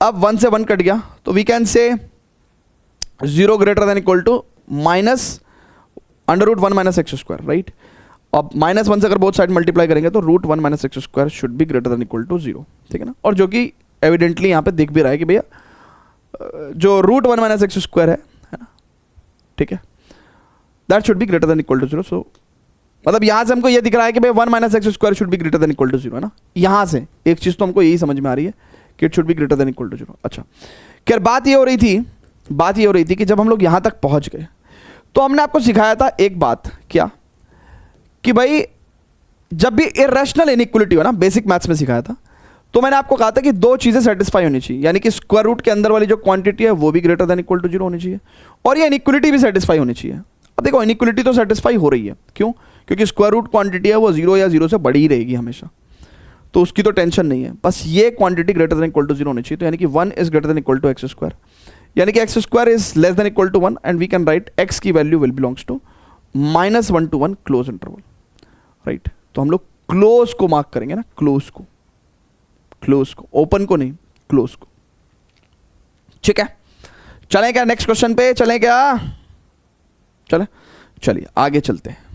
S1: अब 1 से 1 कट गया, तो we can say 0 greater than equal to minus under root 1 minus x square, right. अब -1 से अगर बोथ साइड मल्टीप्लाई करेंगे तो root 1 minus x square should be greater than equal to 0, ठीक है ना। और जो कि एविडेंटली यहाँ पे दिख भी रहा है कि भैया जो रूट 1 माइनस एक्स स्क्वायर है ना, ठीक है, that should be greater than equal to 0। So मतलब यहाँ से हमको ये दिख रहा है कि भाई 1 minus x square should be greater than equal to 0, है ना। यहाँ से एक चीज़ तो हमको यही समझ में आ रही है कि it should be greater than equal to 0। अच्छा, खैर बात ये हो रही थी कि जब हम लोग यहाँ तक पहुँच गए तो हमने आपको सिखाया था एक बात, क्या कि भाई जब भी इर्रेशनल इनइक्वलिटी हो ना, बेसिक मैथ्स में सिखाया था, तो मैंने आपको कहा था कि दो चीज़ें सेटिस्फाई होनी चाहिए, यानी कि स्क्वायर रूट के अंदर वाली जो क्वांटिटी है वो भी ग्रेटर देन इक्वल टू 0 होनी चाहिए और ये इनइक्वलिटी भी सेटिस्फाई होनी चाहिए। अब देखो इनइक्वलिटी तो सेटिस्फाई हो रही है, क्यों? क्योंकि स्क्वायर रूट क्वांटिटी है वो 0 या 0 से बड़ी ही रहेगी हमेशा, तो उसकी तो टेंशन नहीं है, बस ये quantity greater than equal to 0 होनी चाहिए। तो यानी कि 1 is greater than equal to X square, यानी कि X square is less than equal to 1 and we can write X की value will belongs to -1 to 1 close interval, right. तो हम लोग क्लोज को मार्क करेंगे ना, क्लोज को, ओपन को नहीं, क्लोज को, ठीक है। चलें क्या नेक्स्ट क्वेश्चन पे? चलें क्या? चलिए आगे चलते हैं।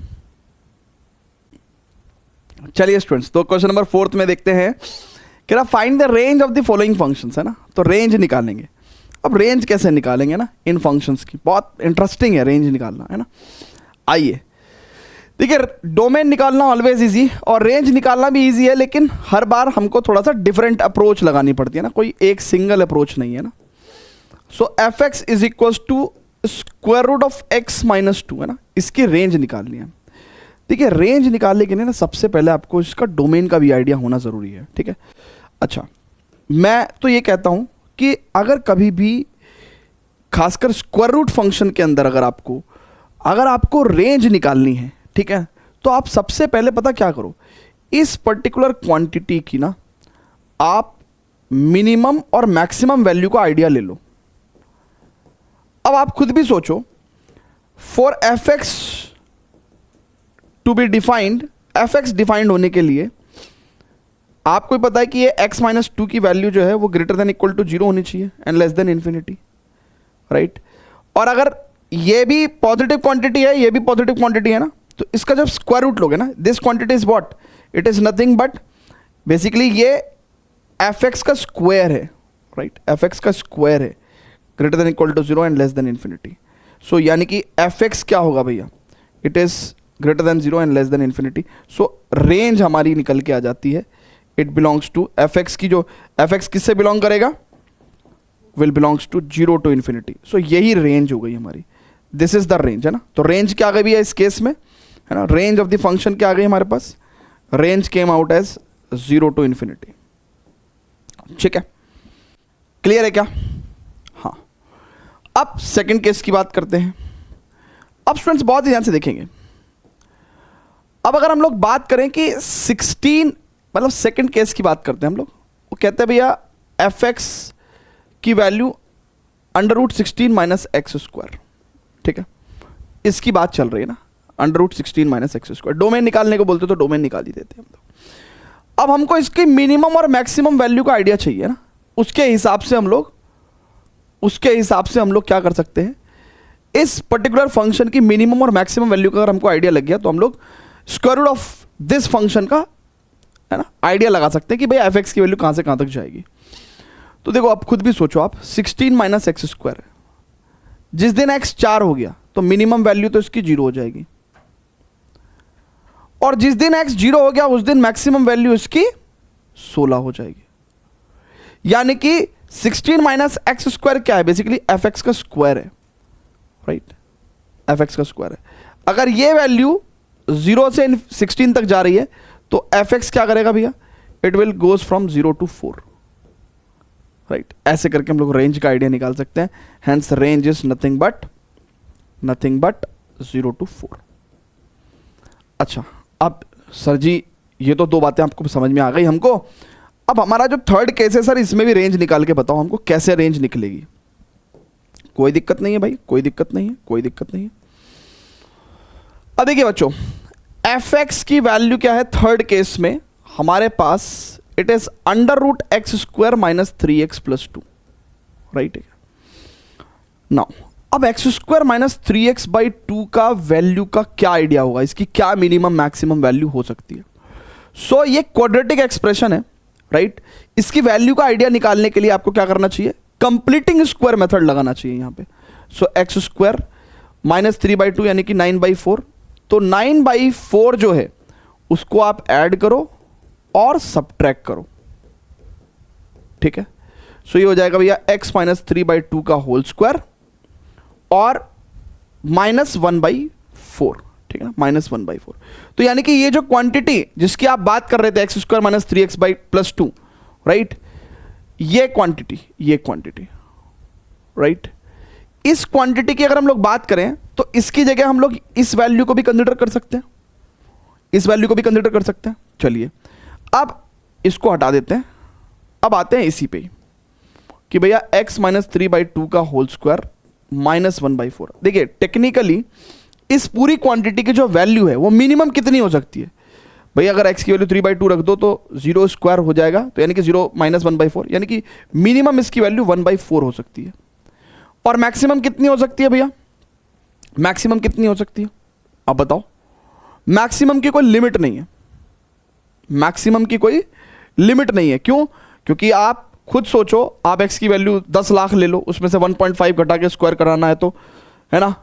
S1: चलिए स्टूडेंट्स, तो क्वेश्चन नंबर 4 में देखते हैं, कह रहा find the range of the following functions, है ना। तो रेंज निकालेंगे। अब रेंज कैसे निकालेंगे ना इन फंक्शंस की, बहुत इंटरेस्टिंग है रेंज निकालना, है ना। आइए देखिए, डोमेन निकालना ऑलवेज इजी और रेंज निकालना भी इजी है, लेकिन हर बार हमको थोड़ा सा डिफरेंट अप्रोच लगानी पड़ती है ना, कोई एक सिंगल अप्रोच नहीं है ना। So F x is equal to square root of X minus 2, है ना, इसकी रेंज निकालनी है। देखिए रेंज निकालने के लिए ना सबसे पहले आपको इसका डोमेन का भी आइडिया होना ज़रूरी है, ठीक है। अच्छा, मैं तो ये कहता हूँ कि अगर कभी भी खासकर स्क्वायर रूट फंक्शन के अंदर अगर आपको रेंज निकालनी है, ठीक है, तो आप सबसे पहले पता क्या करो, इस पर्टिकुलर क्वांटिटी की ना आप मिनिमम और मैक्सिमम वैल्यू का आइडिया ले लो। अब आप खुद भी सोचो, for F X to be defined, F X defined होने के लिए आपको पता है कि ये x माइनस 2 की वैल्यू जो है वो ग्रेटर देन इक्वल टू 0 होनी चाहिए and less than infinity, right. और अगर ये भी पॉजिटिव क्वांटिटी है, ये भी पॉजिटिव क्वांटिटी है ना, तो इसका जब स्क्वायर रूट लोगे ना, this quantity is what, it is nothing but basically ये एफ एक्स का स्क्वायर है, राइट। एफ एक्स का स्क्वायर है, greater than equal to 0 and less than infinity. So यानी कि एफ एक्स क्या होगा भैया, it is greater than 0 and less than infinity. So range हमारी निकल के आ जाती है, it belongs to F X की, जो एफ एक्स किससे बिलोंग करेगा, will belongs to 0 to infinity. So यही रेंज हो गई हमारी, दिस इज द रेंज, है ना। तो रेंज क्या आ गई है इस केस में, है ना, रेंज ऑफ द फंक्शन क्या आ गई हमारे पास, range came out as 0 to infinity, ठीक है। क्लियर है क्या? हाँ, अब सेकंड केस की बात करते हैं। अब स्टूडेंट्स बहुत ही ध्यान से देखेंगे, अब अगर हम लोग बात करें कि 16 मतलब सेकंड केस की बात करते हैं हम लोग, वो कहते हैं भैया एफ एक्स की value under root 16 minus x square, ठीक है, इसकी बात चल रही है ना, under root 16 minus x square. Domain निकालने को बोलते तो डोमेन निकाल ही देते हैं हम लोग। अब हमको इसकी मिनिमम और मैक्सिमम वैल्यू का आइडिया चाहिए ना, उसके हिसाब से हम लोग क्या कर सकते हैं, इस पर्टिकुलर फंक्शन की मिनिमम और मैक्सिमम वैल्यू का अगर हमको आइडिया लग गया तो हम लोग square root of this function का, है ना, आइडिया लगा सकते हैं कि भाई एफ एक्स की वैल्यू कहाँ से कहाँ तक जाएगी। तो देखो आप खुद भी सोचो, आप 16 माइनस एक्स स्क्वायर जिस दिन x 4 हो गया तो मिनिमम वैल्यू तो इसकी 0 हो जाएगी, और जिस दिन x 0 हो गया उस दिन मैक्सिमम वैल्यू इसकी 16 हो जाएगी। यानी कि 16 माइनस एक्स स्क्वायर क्या है, बेसिकली एफ एक्स का स्क्वायर है, राइट, एफ एक्स का स्क्वायर है। अगर ये वैल्यू 0 से 16 तक जा रही है तो एफ एक्स क्या करेगा भैया, it will goes from 0 to 4, right. ऐसे करके हम लोग रेंज का आइडिया निकाल सकते हैं। Hence range is nothing but 0 to 4। अच्छा, अब सर जी ये तो दो बातें आपको समझ में आ गई हमको। अब हमारा जो थर्ड केस है सर, इसमें भी रेंज निकाल के बताओ हमको कैसे रेंज निकलेगी। कोई दिक्कत नहीं है भाई, कोई दिक्कत नहीं है, कोई दिक्कत नहीं है। अब देखिए बच्चों, एफ एक्स की वैल्यू क्या है थर्ड केस में हमारे पास, it is under root X square minus 3x + 2, right. Now अब एक्स स्क्वायर माइनस 3x/2 का वैल्यू का क्या आइडिया होगा, इसकी क्या मिनिमम मैक्सिमम वैल्यू हो सकती है। सो ये क्वाड्रेटिक एक्सप्रेशन है, राइट। इसकी वैल्यू का आइडिया निकालने के लिए आपको क्या करना चाहिए, कंप्लीटिंग स्क्वायर मेथड लगाना चाहिए यहाँ पे। सो एक्स स्क्वायर माइनस 3/2 यानी कि 9/4, तो 9/4 जो है उसको आप ऐड करो और सब्ट्रैक्ट करो, ठीक है। सो ये हो जाएगा भैया x माइनस 3/2 का होल स्क्वायर और -1/4, ठीक है ना, -1/4। तो यानी कि ये जो क्वांटिटी जिसकी आप बात कर रहे थे x square minus 3x/+2, right, ये क्वांटिटी, राइट, इस क्वांटिटी की अगर हम लोग बात करें तो इसकी जगह हम लोग इस वैल्यू को भी कंसीडर कर सकते हैं, इस वैल्यू को भी कंसीडर कर सकते हैं। चलिए अब इसको हटा देते हैं, अब आते हैं इसी पे कि भैया x माइनस 3/2 का होल स्क्वायर -1/4। देखिए टेक्निकली इस पूरी क्वांटिटी की जो वैल्यू है वो मिनिमम कितनी हो सकती है भैया, अगर x की वैल्यू 3/2 रख दो तो 0 स्क्वायर हो जाएगा, तो यानी कि 0 - 1/4, यानी कि मिनिमम इसकी वैल्यू 1/4 हो सकती है। और मैक्सिमम कितनी हो सकती है भैया, मैक्सिमम कितनी हो सकती है आप बताओ। मैक्सिमम की कोई लिमिट नहीं है, मैक्सिमम की कोई लिमिट नहीं है। क्यों, क्योंकि आप खुद सोचो, आप x की वैल्यू 10 लाख ले लो, उसमें से 1.5 घटा के स्क्वायर कराना है, तो है ना,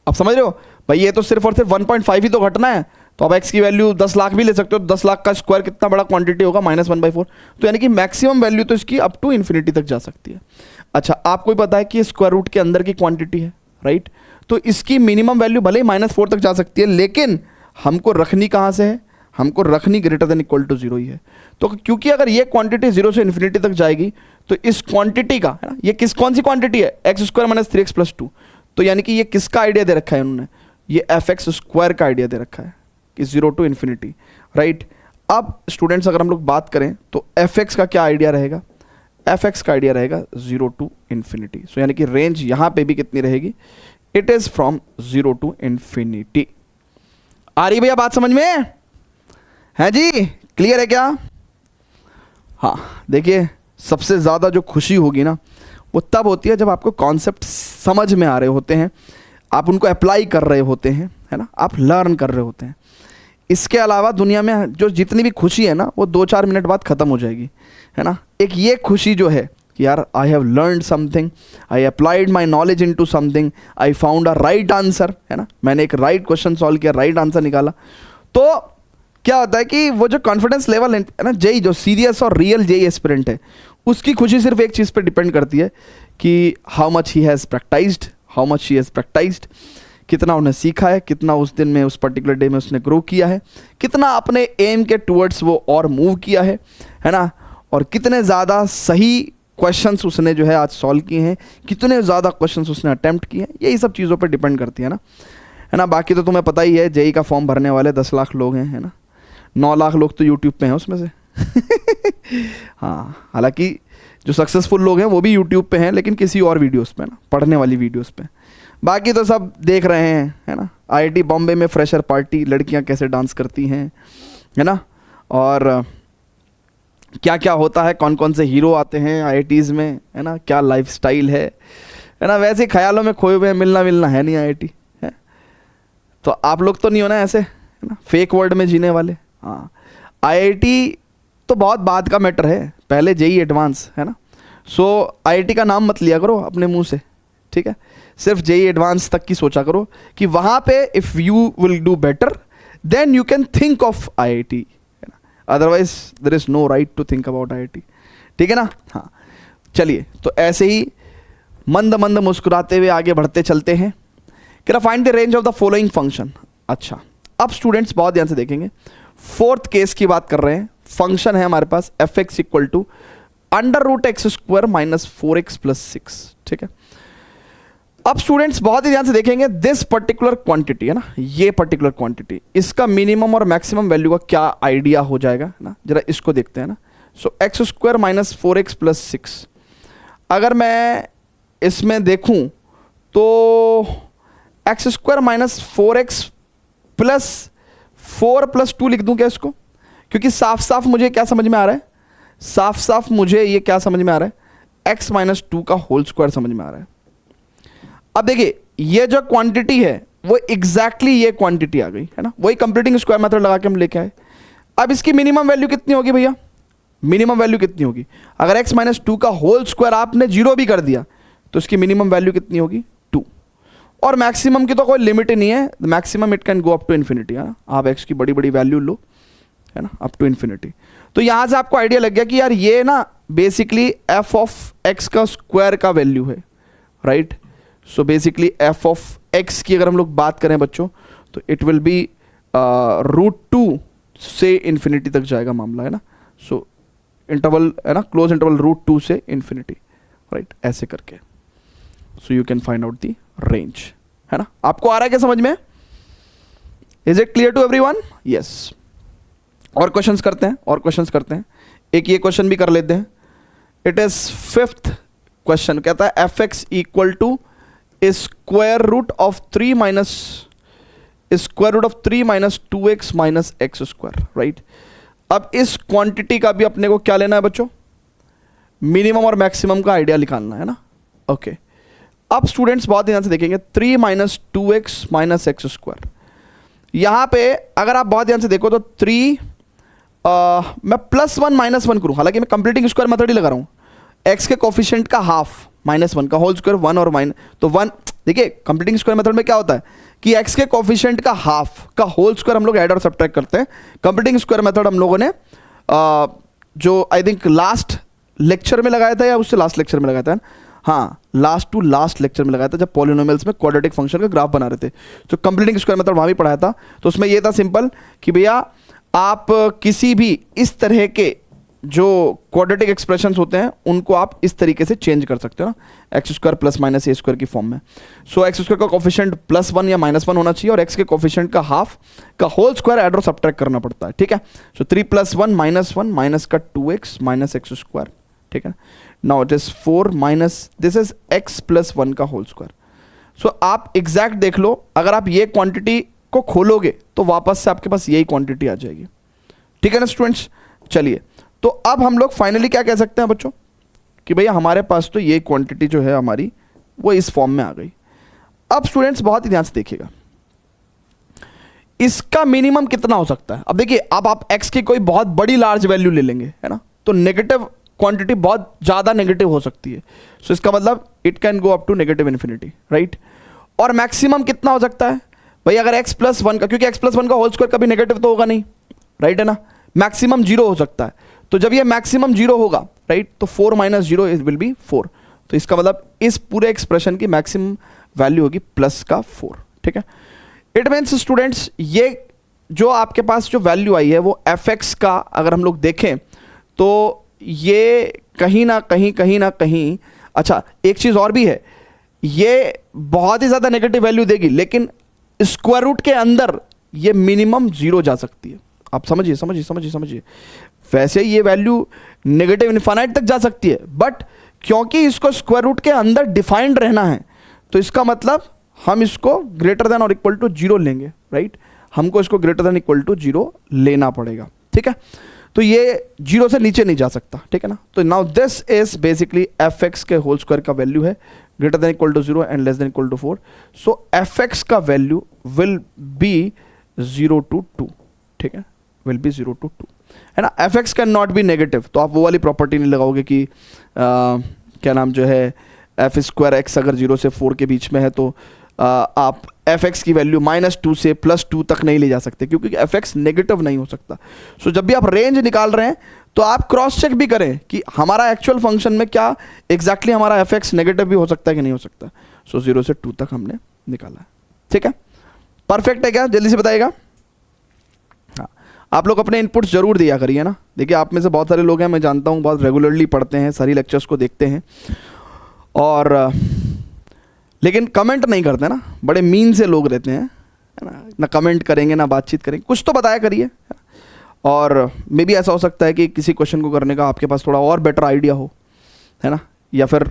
S1: आप समझ रहे हो भाई, ये तो सिर्फ और सिर्फ 1.5 ही तो घटना है, तो आप x की वैल्यू 10 लाख भी ले सकते हो। 10 लाख का स्क्वायर कितना बड़ा क्वांटिटी होगा, -1/4, तो यानी कि मैक्सिमम वैल्यू तो इसकी अप टू इन्फिनिटी तक जा सकती है। अच्छा, आपको भी पता है कि स्क्वायर रूट के अंदर की क्वांटिटी है, राइट, तो इसकी मिनिमम वैल्यू भले ही -4 तक जा सकती है, लेकिन हमको रखनी कहाँ से है, हमको रखनी ग्रेटर देन इक्वल टू 0 ही है। तो क्योंकि अगर ये क्वांटिटी 0 से इन्फिनिटी तक जाएगी तो इस क्वांटिटी का, है ना, ये कौन सी क्वांटिटी है, x स्क्वायर माइनस 3x+2, तो यानी कि ये किसका आइडिया दे रखा है उन्होंने, ये एफ एक्स स्क्वायर का आइडिया दे रखा है कि 0 to इन्फिनिटी, राइट। अब स्टूडेंट्स अगर हम लोग बात करें तो एफ एक्स का क्या आइडिया रहेगा, एफ एक्स का आइडिया रहेगा 0 to इन्फिनिटी। सो यानी कि रेंज यहाँ पे भी कितनी रहेगी, it is from 0 to infinity. आ रही भैया बात समझ में है जी, क्लियर है क्या। हाँ देखिए, सबसे ज़्यादा जो खुशी होगी ना वो तब होती है जब आपको कॉन्सेप्ट समझ में आ रहे होते हैं, आप उनको अप्लाई कर रहे होते हैं, है ना, आप लर्न कर रहे होते हैं। इसके अलावा दुनिया में जो जितनी भी खुशी है ना वो 2-4 मिनट बाद ख़त्म हो जाएगी, है ना। एक ये खुशी जो है कि यार I have learn something, I applied my knowledge into something, I found a right answer, है ना, मैंने एक राइट क्वेश्चन सॉल्व किया, राइट आंसर निकाला। तो क्या होता है कि वो जो कॉन्फिडेंस लेवल है ना, जेई जो सीरियस और रियल जेई एस्पिरेंट है, उसकी खुशी सिर्फ एक चीज़ पे डिपेंड करती है कि how much he has practised, how much he has practised, कितना उन्हें सीखा है, कितना उस दिन में, उस पर्टिकुलर डे में उसने ग्रो किया है, कितना अपने एम के टूवर्ड्स वो और मूव किया है ना, और कितने ज़्यादा सही क्वेश्चंस उसने जो है आज सॉल्व किए हैं, कितने ज़्यादा क्वेश्चंस उसने अटैम्प्ट किए हैं, यही सब चीज़ों पर डिपेंड करती है ना। बाकी तो तुम्हें पता ही है, जेई का फॉर्म भरने वाले 10 लाख लोग हैं, है ना, 9 लाख लोग तो यूट्यूब पे हैं उसमें से हाँ, हालांकि जो सक्सेसफुल लोग हैं वो भी यूट्यूब पे हैं, लेकिन किसी और वीडियोस पे ना, पढ़ने वाली वीडियोस पे। बाकी तो सब देख रहे हैं, है ना, आईआईटी बॉम्बे में फ्रेशर पार्टी, लड़कियां कैसे डांस करती हैं, है ना, और क्या क्या होता है, कौन कौन से हीरो आते हैं आईआईटीज़ में, है ना, क्या लाइफस्टाइल है ना। वैसे ख्यालों में खोए हुए, मिलना है नहीं आईआईटी है। तो आप लोग तो नहीं हो ना ऐसे, है ना, फेक वर्ल्ड में जीने वाले। हाँ, आईआईटी तो बहुत बाद का मैटर है, पहले जेई एडवांस, है ना। सो आईआईटी का नाम मत लिया करो अपने मुंह से, ठीक है। सिर्फ जेई एडवांस तक की सोचा करो कि वहाँ पे if you will do better than you can think of IIT, otherwise there is no right to think about IIT, ठीक है ना। हाँ चलिए, तो ऐसे ही मंद मंद मुस्कुराते हुए आगे बढ़ते चलते हैं। Can find the range of the following function. अच्छा, अब स्टूडेंट्स बहुत ध्यान से देखेंगे, फोर्थ केस की बात कर रहे हैं। फंक्शन है हमारे पास F x equal to under root X square minus 4x plus 6, ठीक है। अब स्टूडेंट्स बहुत ही ध्यान से देखेंगे, दिस पर्टिकुलर क्वांटिटी है ना, ये पर्टिकुलर क्वांटिटी, इसका मिनिमम और मैक्सिमम वैल्यू का क्या आइडिया हो जाएगा ना, जरा इसको देखते हैं ना। So X square minus 4x plus 6, अगर मैं इसमें देखूं तो X square minus 4x plus 4 plus 2 लिख दूं क्या इसको, क्योंकि साफ साफ मुझे क्या समझ में आ रहा है, साफ साफ मुझे ये क्या समझ में आ रहा है, x माइनस 2 का होल स्क्वायर समझ में आ रहा है। अब देखिए ये जो क्वांटिटी है वो एग्जैक्टली ये क्वांटिटी आ गई है ना, वही कंप्लीटिंग स्क्वायर मेथड लगा के हम लेके आए। अब इसकी मिनिमम वैल्यू कितनी होगी भैया, मिनिमम वैल्यू कितनी होगी, अगर x माइनस 2 का होल स्क्वायर आपने 0 भी कर दिया तो इसकी मिनिमम वैल्यू कितनी होगी 2, और मैक्सिमम की तो कोई लिमिट ही नहीं है, maximum it can go up to infinity, है ना। आप x की बड़ी बड़ी वैल्यू लो, है ना, अप टू इन्फिनिटी। तो यहां से आपको आइडिया लग गया कि यार ये ना बेसिकली f ऑफ x का स्क्वायर का वैल्यू है, right. So basically f of x की अगर हम लोग बात करें बच्चों तो इट विल बी √2 से इन्फिनिटी तक जाएगा मामला, है ना। सो इंटरवल है ना, क्लोज इंटरवल √2 से इन्फिनिटी, राइट, ऐसे करके। So you can find out the range, है ना। आपको आ रहा है क्या समझ में, is it clear to everyone? Yes. और क्वेश्चंस करते हैं, और क्वेश्चंस करते हैं, एक ये क्वेश्चन भी कर लेते हैं। इट इज 5th क्वेश्चन, कहता है F x equal to square root of 3 minus 2x minus x square, right. अब इस क्वांटिटी का भी अपने को क्या लेना है बच्चों, मिनिमम और मैक्सिमम का आइडिया निकालना है ना। ओके, अब स्टूडेंट्स बहुत ध्यान से देखेंगे, 3 minus 2x minus x square, यहां पे अगर आप बहुत ध्यान से देखो तो 3 मैं +1 -1 करूं, हालांकि मैं कंप्लीटिंग स्क्वायर मेथड ही लगा रहा हूं। x के कोफिशिएंट का हाफ -1 का होल स्क्वायर 1 और माइनस, तो 1, देखिए कंप्लीटिंग स्क्वायर मेथड में क्या होता है कि x के कोफिशिएंट का हाफ का होल स्क्वायर हम लोग ऐड और सब्ट्रैक्ट करते हैं। कंप्लीटिंग स्क्वायर मेथड हम लोगों ने जो आई थिंक लास्ट लेक्चर में लगाया था या उससे लास्ट लेक्चर में लगाया था, हाँ लास्ट टू लास्ट लेक्चर में लगाया था, जब पॉलिनोमियल्स में क्वाड्रेटिक फंक्शन का ग्राफ बना रहे थे। तो कंप्लीटिंग स्क्वायर मेथड वहाँ भी पढ़ाया था। तो उसमें ये था सिंपल कि भैया आप किसी भी इस तरह के जो क्वाड्रेटिक एक्सप्रेशंस होते हैं उनको आप इस तरीके से चेंज कर सकते हो ना, एक्स स्क्वायर प्लस माइनस ए स्क्वायर की फॉर्म में। सो एक्स स्क्वायर का कोफिशिएंट +1 या -1 होना चाहिए और एक्स के कोफिशिएंट का हाफ का होल स्क्वायर ऐड और सब्ट्रैक्ट करना पड़ता है, ठीक है। सो 3 + 1 -1 माइनस का 2x माइनस एक्स स्क्वायर, ठीक है। Now it is 4 minus this is x + 1 का होल स्क्वायर। सो आप एग्जैक्ट देख लो, अगर आप ये क्वांटिटी को खोलोगे तो वापस से आपके पास यही क्वांटिटी आ जाएगी, ठीक है ना स्टूडेंट्स। चलिए, तो अब हम लोग फाइनली क्या कह सकते हैं बच्चों कि भैया हमारे पास तो ये क्वांटिटी जो है हमारी वो इस फॉर्म में आ गई। अब स्टूडेंट्स बहुत ही ध्यान से देखिएगा, इसका मिनिमम कितना हो सकता है। अब देखिए, अब आप x की कोई बहुत बड़ी लार्ज वैल्यू ले लेंगे, है ना, तो नेगेटिव क्वांटिटी बहुत ज़्यादा नेगेटिव हो सकती है। सो इसका मतलब it can go up to negative infinity, right. और मैक्सिमम कितना हो सकता है भाई, अगर x + 1 का, क्योंकि x + 1 का होल स्क्वायर कभी नेगेटिव तो होगा नहीं, राइट है ना, मैक्सिमम 0 हो सकता है। तो जब ये मैक्सिमम 0 होगा, राइट, तो 4 - 0 विल बी 4। तो इसका मतलब इस पूरे एक्सप्रेशन की मैक्सिमम वैल्यू होगी +4, ठीक है। इट मीन्स स्टूडेंट्स ये जो आपके पास जो वैल्यू आई है वो f(x) का अगर हम लोग देखें तो ये कहीं ना कहीं, अच्छा एक चीज़ और भी है, ये बहुत ही ज़्यादा नेगेटिव वैल्यू देगी, लेकिन स्क्वायर रूट के अंदर ये मिनिमम 0 जा सकती है। आप समझिए, वैसे ये वैल्यू नेगेटिव इनफाइनाइट तक जा सकती है, बट क्योंकि इसको स्क्वायर रूट के अंदर डिफाइंड रहना है तो इसका मतलब हम इसको ग्रेटर देन और इक्वल टू 0 लेंगे, राइट। हमको इसको ग्रेटर देन इक्वल टू 0 लेना पड़ेगा, ठीक है। तो ये 0 से नीचे नहीं जा सकता, ठीक है ना। तो now this is basically f(x) के होल स्क्वायर का वैल्यू है greater than equal to 0 and less than equal to 4। So f(x) का वैल्यू विल बी 0 to 2, ठीक है, विल बी 0 to 2, है ना। f(x) can not B negative, तो आप वो वाली प्रॉपर्टी नहीं लगाओगे कि क्या नाम जो है एफ स्क्वायर एक्स अगर 0 से 4 के बीच में है तो आप एफ एक्स की वैल्यू -2 से +2 तक नहीं ले जा सकते, क्योंकि एफ एक्स नेगेटिव नहीं हो सकता। सो जब भी आप रेंज निकाल रहे हैं तो आप क्रॉस चेक भी करें कि हमारा एक्चुअल फंक्शन में क्या एग्जैक्टली हमारा एफ एक्स नेगेटिव भी हो सकता है कि नहीं हो सकता। सो 0 से 2 तक हमने निकाला है, ठीक है। परफेक्ट है क्या? जल्दी से बताइएगा। हाँ, आप लोग अपने इनपुट्स जरूर दिया करिए ना। देखिए आप में से बहुत सारे लोग हैं, मैं जानता हूँ, बहुत रेगुलरली पढ़ते हैं, सारी लेक्चर्स को देखते हैं, और लेकिन कमेंट नहीं करते ना, बड़े मीन से लोग रहते हैं, है ना कमेंट करेंगे ना बातचीत करेंगे। कुछ तो बताया करिए। और मे भी ऐसा हो सकता है कि किसी क्वेश्चन को करने का आपके पास थोड़ा और बेटर आइडिया हो, है ना, या फिर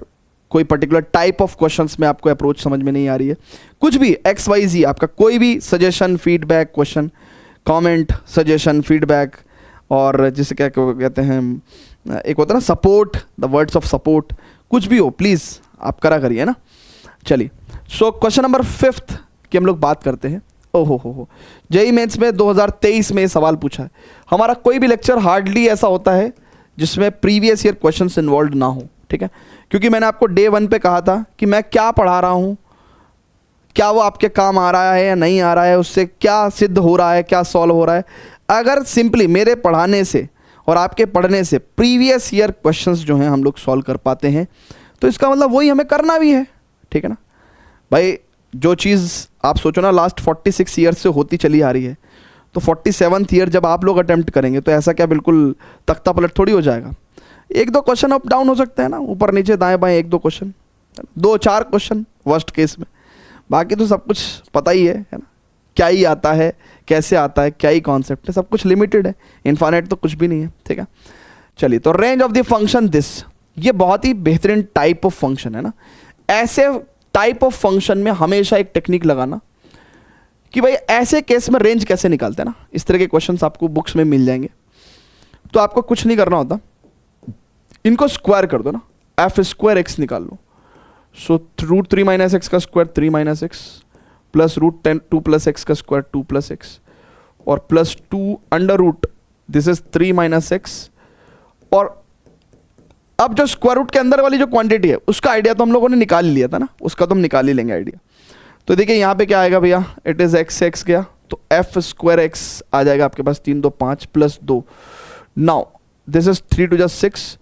S1: कोई पर्टिकुलर टाइप ऑफ क्वेश्चंस में आपको अप्रोच समझ में नहीं आ रही है। कुछ भी XYZ आपका कोई भी suggestion, feedback, question, comment, suggestion, feedback, और जिसे क्या कहते हैं, एक होता है ना support, the words of support, कुछ भी हो प्लीज़ आप करा करिए ना। चलिए, सो क्वेश्चन नंबर 5 की हम लोग बात करते हैं। हो जेईई मेंस में 2023 में सवाल पूछा है। हमारा कोई भी लेक्चर हार्डली ऐसा होता है जिसमें प्रीवियस ईयर क्वेश्चंस इन्वॉल्व ना हो, ठीक है, क्योंकि मैंने आपको डे 1 पे कहा था कि मैं क्या पढ़ा रहा हूँ, क्या वो आपके काम आ रहा है या नहीं आ रहा है, उससे क्या सिद्ध हो रहा है, क्या सॉल्व हो रहा है। अगर सिंपली मेरे पढ़ाने से और आपके पढ़ने से प्रीवियस ईयर क्वेश्चंस जो हैं हम लोग सॉल्व कर पाते हैं, तो इसका मतलब वही हमें करना भी है, ठीक है ना भाई। जो चीज़ आप सोचो ना लास्ट 46 ईयर से होती चली आ रही है, तो 47th ईयर जब आप लोग अटेम्प्ट करेंगे तो ऐसा क्या बिल्कुल तख्ता पलट थोड़ी हो जाएगा। 1-2 क्वेश्चन अप डाउन हो सकते हैं ना, ऊपर नीचे दाएं बाएं 1-2 क्वेश्चन, 2-4 क्वेश्चन वर्स्ट केस में, बाकी तो सब कुछ पता ही है ना, क्या ही आता है, कैसे आता है, क्या ही कॉन्सेप्ट है, सब कुछ लिमिटेड है, इनफाइनाइट तो कुछ भी नहीं है, ठीक है। चलिए, तो range of the function this, ये बहुत ही बेहतरीन टाइप ऑफ फंक्शन है ना। ऐसे टाइप ऑफ फंक्शन में हमेशा एक टेक्निक लगाना कि भाई ऐसे केस में रेंज कैसे निकालते हैं ना। इस तरह के क्वेश्चंस आपको बुक्स में मिल जाएंगे, तो आपको कुछ नहीं करना होता, इनको स्क्वायर कर दो ना, एफ स्क्वायर एक्स निकाल लो। सो √3 - x का स्क्वायर 3 - x प्लस √2 + x का स्क्वायर 2 + x और +2 under root this is 3 - x। और अब जो स्क्वायर रूट के अंदर वाली जो क्वांटिटी है उसका आइडिया तो हम लोगों ने निकाल लिया था ना, उसका तो हम निकाल ही लेंगे आइडिया। तो देखिए यहाँ पे क्या आएगा भैया, इट इज x गया, तो एफ स्क्वायर एक्स आ जाएगा आपके पास 3 × 2 = 5 + 2। नाउ दिस इज 3 × 2 = 6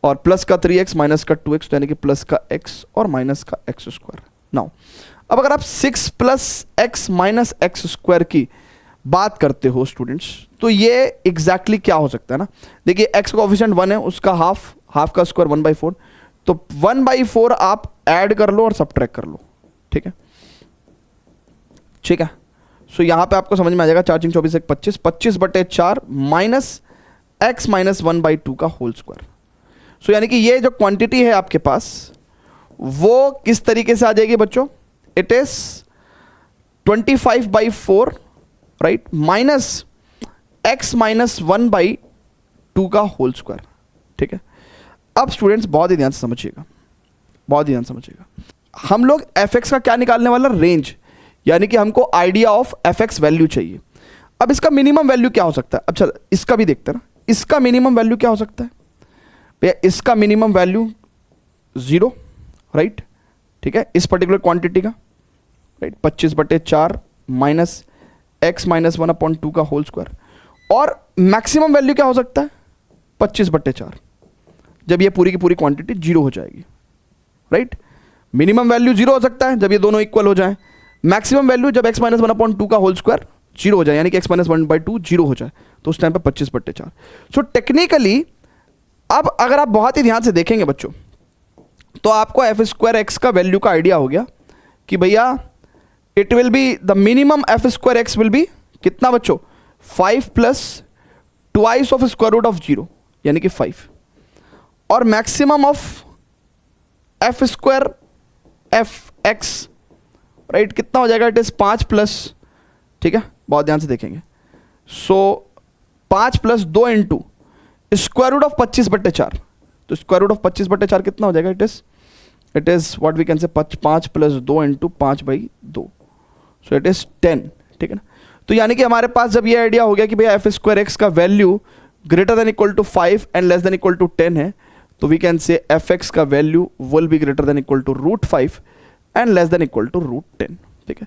S1: और प्लस का 3x माइनस का 2x, तो यानी कि प्लस का x और माइनस का x²। नाउ अब अगर आप 6 + x - x² की बात करते हो स्टूडेंट्स, तो ये एग्जैक्टली क्या हो सकता है ना। देखिए x का कोएफिशिएंट 1 है, उसका हाफ का स्क्वायर 1/4, तो 1/4 आप ऐड कर लो और सब्ट्रैक्ट कर लो, ठीक है, ठीक है। सो यहाँ पे आपको समझ में आ जाएगा 4 × 24 = 25, 25/4 माइनस x - 1/2 का होल स्क्वायर। सो यानी कि ये जो क्वांटिटी है आपके पास वो किस तरीके से आ जाएगी बच्चों, it is 25/4 right minus x - 1/2 का होल स्क्वायर, ठीक है। अब स्टूडेंट्स बहुत ही ध्यान से समझिएगा, बहुत ही ध्यान समझिएगा। हम लोग f(x) का क्या निकालने वाला, रेंज, यानी कि हमको आइडिया ऑफ f(x) वैल्यू चाहिए। अब इसका मिनिमम वैल्यू क्या हो सकता है, अच्छा इसका भी देखते हैं ना, इसका मिनिमम वैल्यू क्या हो सकता है भैया, इसका मिनिमम वैल्यू 0 राइट, ठीक है, इस पर्टिकुलर क्वांटिटी का राइट 25/4 माइनस x - 1/2 का होल स्क्वायर। और मैक्सिमम वैल्यू क्या हो सकता है 25/4, जब ये पूरी की पूरी क्वांटिटी 0 हो जाएगी राइट। मिनिमम वैल्यू 0 हो सकता है जब ये दोनों इक्वल हो जाएं, मैक्सिमम वैल्यू जब x - 1/2 का होल स्क्वायर 0 हो जाए, यानी कि x - 1/2 0 हो जाए, तो उस टाइम पे 25/4। सो टेक्निकली अब अगर आप बहुत ही ध्यान से देखेंगे बच्चों, तो आपको f²x का वैल्यू का आइडिया हो गया कि भैया it will be the minimum f²x will be कितना बच्चों, 5 + ट्वाइस ऑफ √0 यानी कि 5, और मैक्सिमम ऑफ f² राइट कितना हो जाएगा, इट इज 5 प्लस, ठीक है, बहुत ध्यान से देखेंगे। सो 5 + 2 इंटू √25/4, तो √25/4 कितना हो जाएगा, it is what we can say 5 + 2 into 5/2, so it is 10, ठीक है ना। तो यानी कि हमारे पास जब ये आइडिया हो गया कि भैया f² का वैल्यू > 5 एंड < 10 है, तो we can say F X का value will be greater than equal to √5 and less than equal to √10। ठीक है,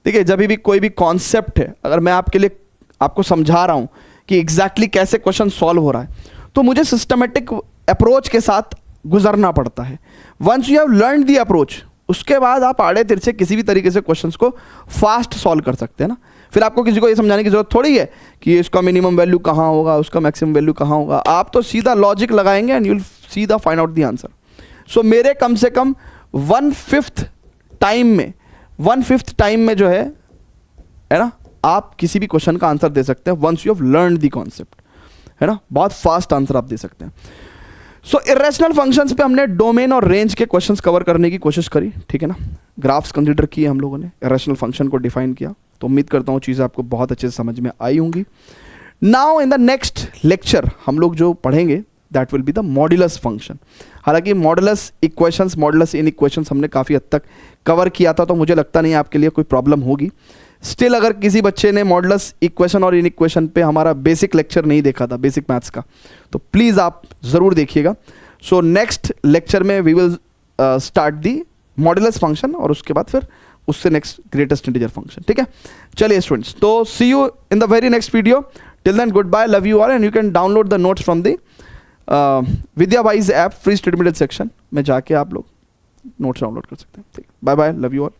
S1: देखिए जब भी कोई भी कॉन्सेप्ट है, अगर मैं आपके लिए आपको समझा रहा हूं कि एग्जैक्टली कैसे क्वेश्चन सॉल्व हो रहा है, तो मुझे सिस्टमेटिक अप्रोच के साथ गुजरना पड़ता है। Once you have learn the approach, उसके बाद आप आड़े तिरछे किसी भी तरीके से क्वेश्चंस को फास्ट सॉल्व कर सकते हैं ना। फिर आपको किसी को ये समझाने की जरूरत थोड़ी है कि इसका मिनिमम वैल्यू कहाँ होगा, उसका मैक्सिमम वैल्यू कहाँ होगा। आप तो सीधा लॉजिक लगाएंगे एंड यू विल सीधा फाइंड आउट द आंसर। सो मेरे कम से कम 1/5 टाइम में जो है ना, आप किसी भी क्वेश्चन का आंसर दे सकते हैं once you have learn the concept, है ना। बहुत फास्ट आंसर आप दे सकते हैं। सो इरेशनल फंक्शंस पे हमने डोमेन और रेंज के क्वेश्चंस कवर करने की कोशिश करी, ठीक है ना। ग्राफ्स कंसीडर किए हम लोगों ने, इरेशनल फंक्शन को डिफाइन किया। तो उम्मीद करता हूँ चीज़ें आपको बहुत अच्छे से समझ में आई होंगी। Now in the next lecture हम लोग जो पढ़ेंगे that will be the modulus function. हालांकि मॉड्यूलस इक्वेशंस, मॉड्यूलस इन इक्वेशंस हमने काफ़ी हद तक कवर किया था, तो मुझे लगता नहीं आपके लिए कोई प्रॉब्लम होगी। स्टिल अगर किसी बच्चे ने मॉड्यूलस इक्वेशन और इन इक्वेशन पे हमारा बेसिक लेक्चर नहीं देखा था, बेसिक मैथ्स का, तो प्लीज़ आप ज़रूर देखिएगा। सो नेक्स्ट लेक्चर में we will start the modulus function और उसके बाद फिर उससे नेक्स्ट ग्रेटेस्ट इंटीजर फंक्शन। ठीक है, चलिए स्टूडेंट्स, तो see you in the very next video. Till then good bye, love you all, and you can download the notes from the Vidyawise app free study material section में जाके आप लोग notes download कर सकते हैं। ठीक है, bye bye, love you all.